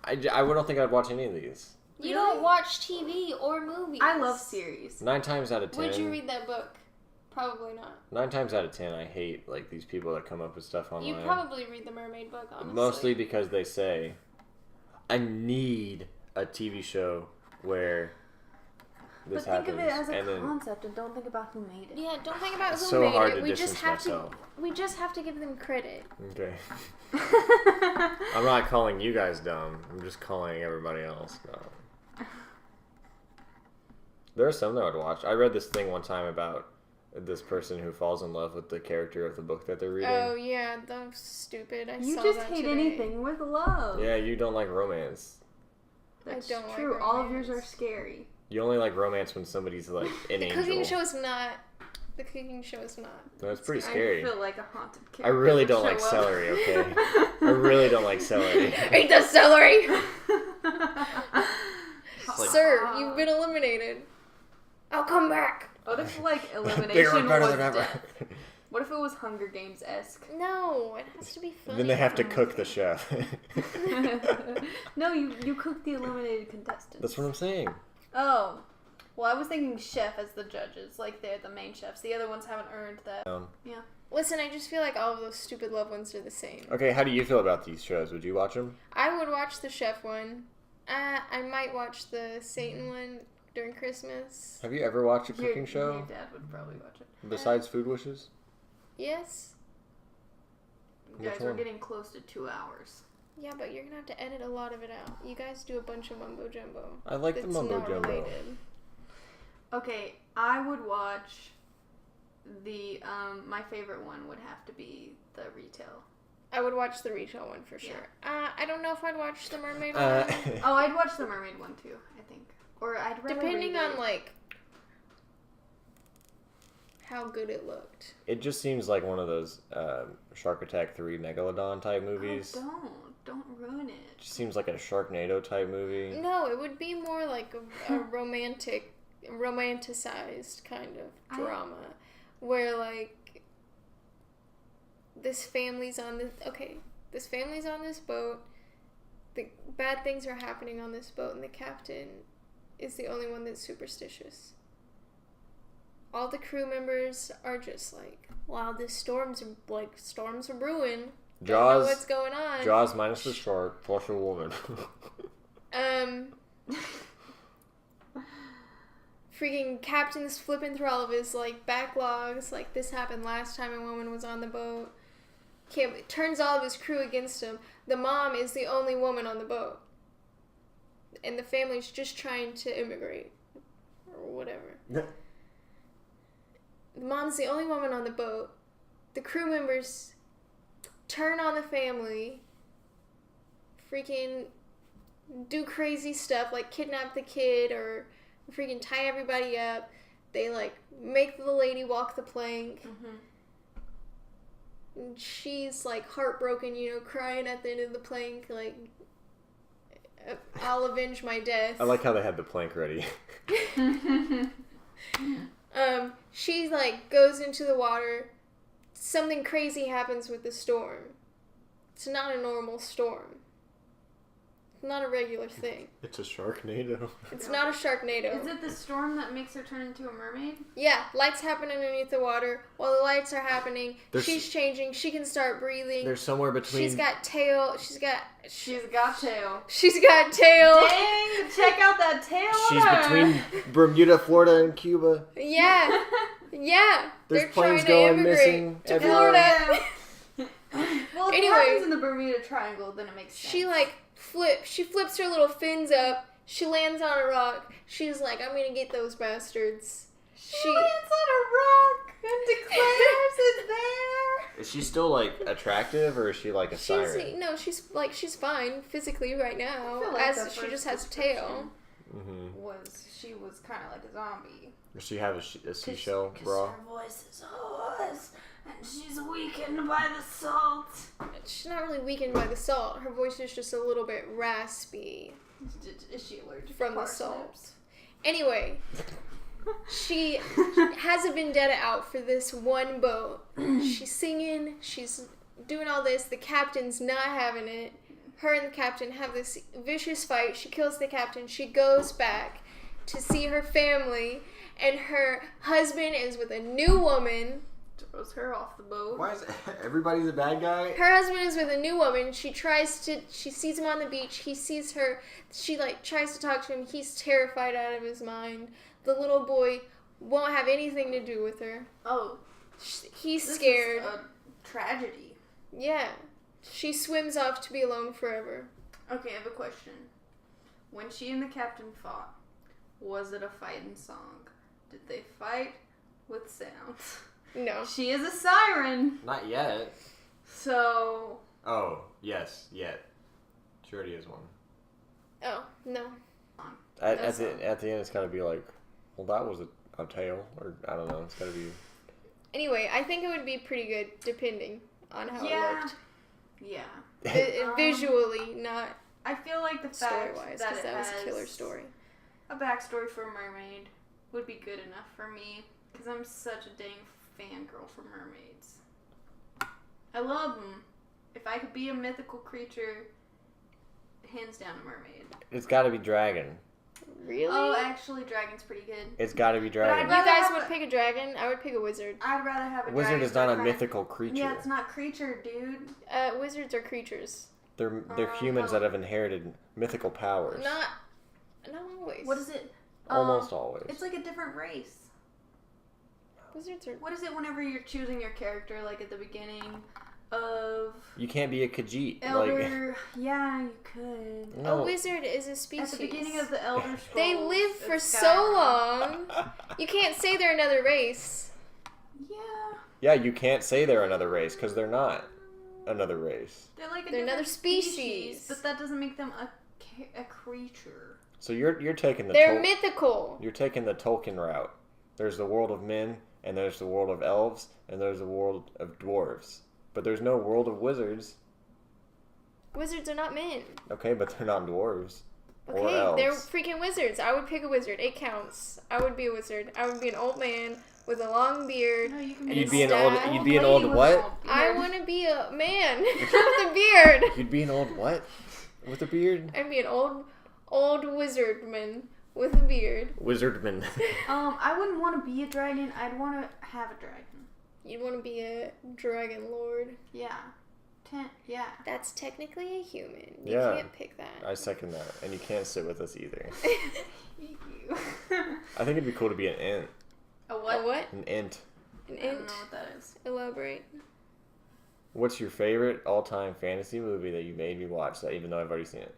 I don't think I'd watch any of these. You don't watch TV or movies. I love series. 9 times out of 10. Would you read that book? Probably not. 9 times out of 10, I hate these people that come up with stuff online. You probably read the Mermaid book, honestly. Mostly because they say, I need a TV show where this But think happens. of it as a and then concept and don't think about who made it. Yeah, don't think about It's who so made hard it. to We just distance have myself. to. We just have to give them credit. Okay. I'm not calling you guys dumb. I'm just calling everybody else dumb. There are some that I would watch. I read this thing one time about this person who falls in love with the character of the book that they're reading. Oh yeah, that was stupid. You saw just that hate today. anything with love. Yeah, you don't like romance. That's I don't like true. All of yours romance. are scary. You only like romance when somebody's like an The angel. cooking show is not. The cooking show is not. That's pretty scary. I feel like a haunted character. I really would don't show like up. celery, okay? I really don't like celery. Eat the celery! like- Sir, you've been eliminated. I'll come back. What if elimination Bigger and better was than ever. death? What if it was Hunger Games-esque? No, it has to be funny. Then they have to cook the chef. No, you cook the eliminated contestants. That's what I'm saying. Oh. Well, I was thinking chef as the judges. They're the main chefs. The other ones haven't earned that. Yeah. Listen, I just feel like all of those stupid love ones are the same. Okay, how do you feel about these shows? Would you watch them? I would watch the chef one. I might watch the Satan one. during Christmas. Have you ever watched a cooking Your show dad would probably watch it. besides Food Wishes? Yes. You Which guys, we're one? getting close to 2 hours. Yeah, but you're gonna have to edit a lot of it out. You guys do a bunch of mumbo jumbo. I like the That's mumbo not jumbo. related. Okay, I would watch the, my favorite one would have to be the retail. I would watch the retail one for sure. I don't know if I'd watch the mermaid one. Oh, I'd watch the mermaid one too, I think. Or I'd rather Depending read on it. like how good it looked. It just seems like one of those Shark Attack 3 Megalodon type movies. Oh, don't ruin it. It just seems like a Sharknado type movie. No, it would be more like a romanticized kind of drama, where like this family's on this boat. The bad things are happening on this boat, and the captain is the only one that's superstitious. All the crew members are just like, wow, this storm's a brewing. Don't know what's going on. Jaws minus the shark plus a woman. Freaking captain's flipping through all of his like backlogs, like this happened last time a woman was on the boat. Turns all of his crew against him. The mom is the only woman on the boat, and the family's just trying to immigrate or whatever. The mom's the only woman on the boat. The crew members turn on the family, freaking do crazy stuff like kidnap the kid or freaking tie everybody up. They like make the lady walk the plank. Mm-hmm. And she's like heartbroken, crying at the end of the plank, like, I'll avenge my death. I like how they had the plank ready. She like goes into the water. Something crazy happens with the storm. It's not a normal storm. It's not a regular thing. It's a Sharknado. It's not a Sharknado. Is it the storm that makes her turn into a mermaid? Yeah, lights happen underneath the water. While the lights are happening, she's changing. She can start breathing. There's somewhere between... She's got tail. She's got tail. She's got tail. Dang, check out that tail on She's her. between Bermuda, Florida, and Cuba. Yeah. Yeah. There's They're planes trying to going immigrate missing to everywhere. Florida. Well, if Anyway. it happens in the Bermuda Triangle, then it makes sense. She like flips her little fins up. She lands on a rock. She's like, I'm gonna get those bastards. She lands on a rock and declares it there. Is she still, like, attractive, or is she, like, a siren? No, she's fine physically right now. I feel like the As she first just has a description tail. She was kind of like a zombie. Does she have a seashell bra? Her voice is hoarse, and she's weakened by the salt. She's not really weakened by the salt. Her voice is just a little bit raspy Is she allergic from to the salt. parsnips? Anyway, she has a vendetta out for this one boat. She's singing, she's doing all this. The captain's not having it. Her and the captain have this vicious fight. She kills the captain. She goes back to see her family, and her husband is with a new woman. Throws her off the boat. Why is everybody's a bad guy? Her husband is with a new woman. She sees him on the beach. He sees her. She like tries to talk to him. He's terrified out of his mind. The little boy won't have anything to do with her. Oh, He's this scared. is a tragedy. Yeah. She swims off to be alone forever. Okay, I have a question. When she and the captain fought, was it a fighting song? Did they fight with sounds? No. She is a siren, Not yet. so Oh, yes, yet. She already is one. Oh, no. At the end, it's got to be like, well, that was a tail, or I don't know. It's got to be. Anyway, I think it would be pretty good depending on how it looked. yeah. Visually, not I feel like the fact story-wise, that because it that was has a killer story. a backstory for a mermaid would be good enough for me, because I'm such a dang fangirl for mermaids. I love them. If I could be a mythical creature, hands down a mermaid. It's got to be dragon. Really? Oh, actually, dragon's pretty good. It's got to be dragon. You guys have would pick a dragon. I would pick a wizard. I'd rather have a Wizard dragon. is not a than mythical creature. Yeah, it's not creature, dude. Wizards are creatures. They're humans that have inherited mythical powers. Not always. What is it? Almost always. It's like a different race. Wizards are. What is it whenever you're choosing your character, like at the beginning of You can't be a Khajiit. Elder? Yeah, you could. No. A wizard is a species. At the beginning of the Elder Scrolls. They live for of so Skyrim. long. You can't say they're another race. Yeah. Yeah, you can't say they're another race because they're not another race. They're like a They're another different species. but that doesn't make them a creature. So you're taking the They're mythical. you're taking the Tolkien route. There's the world of men, and there's the world of elves, and there's the world of dwarves. But there's no world of wizards. Wizards are not men. Okay, but they're not dwarves. Or Okay, elves. they're freaking wizards. I would pick a wizard. It counts. I would be a wizard. I would be an old man with a long beard. No, you can And You'd a be an staff. old. You'd be an old what? I want to be a man with a beard. You'd be an old what? With a beard? I'd be an old wizardman with a beard. Wizardman. I wouldn't want to be a dragon. I'd want to have a dragon. You'd want to be a dragon lord. Yeah. Yeah. That's technically a human. You Yeah. can't pick that. I second that. And you can't sit with us either. You. I think it'd be cool to be an int. A what? A what? An int. An I don't int? know what that is. Elaborate. What's your favorite all-time fantasy movie that you made me watch? That even though I've already seen it.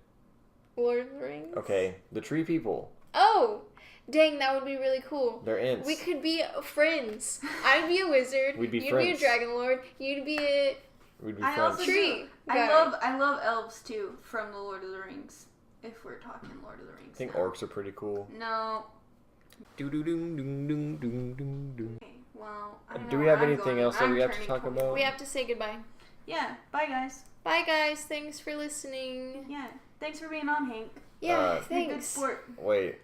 Lord of the Rings? Okay, The Tree People. Oh! Dang, that would be really cool. They're ints. We could be friends. I'd be a wizard. We'd be You'd friends. be a dragon lord. You'd be a We'd be I friends. also tree. I guy. love elves too from the Lord of the Rings. If we're talking Lord of the Rings. I think now. orcs are pretty cool. No. Do-do-ding-ding-ding-ding-ding. Okay, well, I Do know we have I'm anything going- else that I'm we have to turning talk 21. about? We have to say goodbye. Yeah. Bye, guys. Bye, guys. Thanks for listening. Yeah. Thanks for being on, Hank. Yeah, Uh, You're a good thanks. sport. Wait.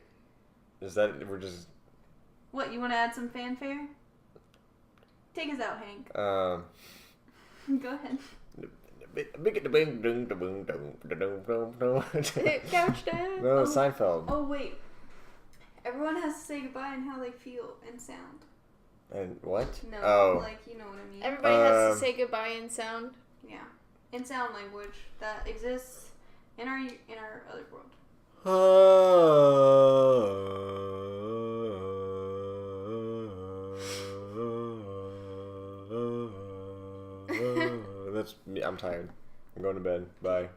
Is that... We're just... What, you want to add some fanfare? Take us out, Hank. Um... Go ahead. Couch down. No, Seinfeld. Oh, wait. Everyone has to say goodbye and how they feel and sound. And what? No, Oh. like, you know what I mean. Everybody has Um, to say goodbye in sound. Yeah. In sound language that exists in our other world. That's me. I'm tired. I'm going to bed. Bye.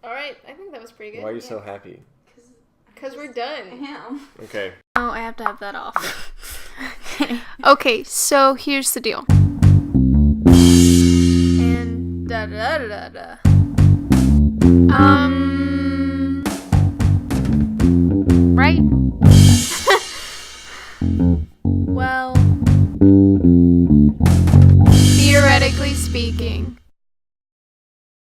Alright, I think that was pretty Why are good. you so happy? Because we're I done. am. Okay. Oh, I have to have that off. Okay, so here's the deal. And da da da da da.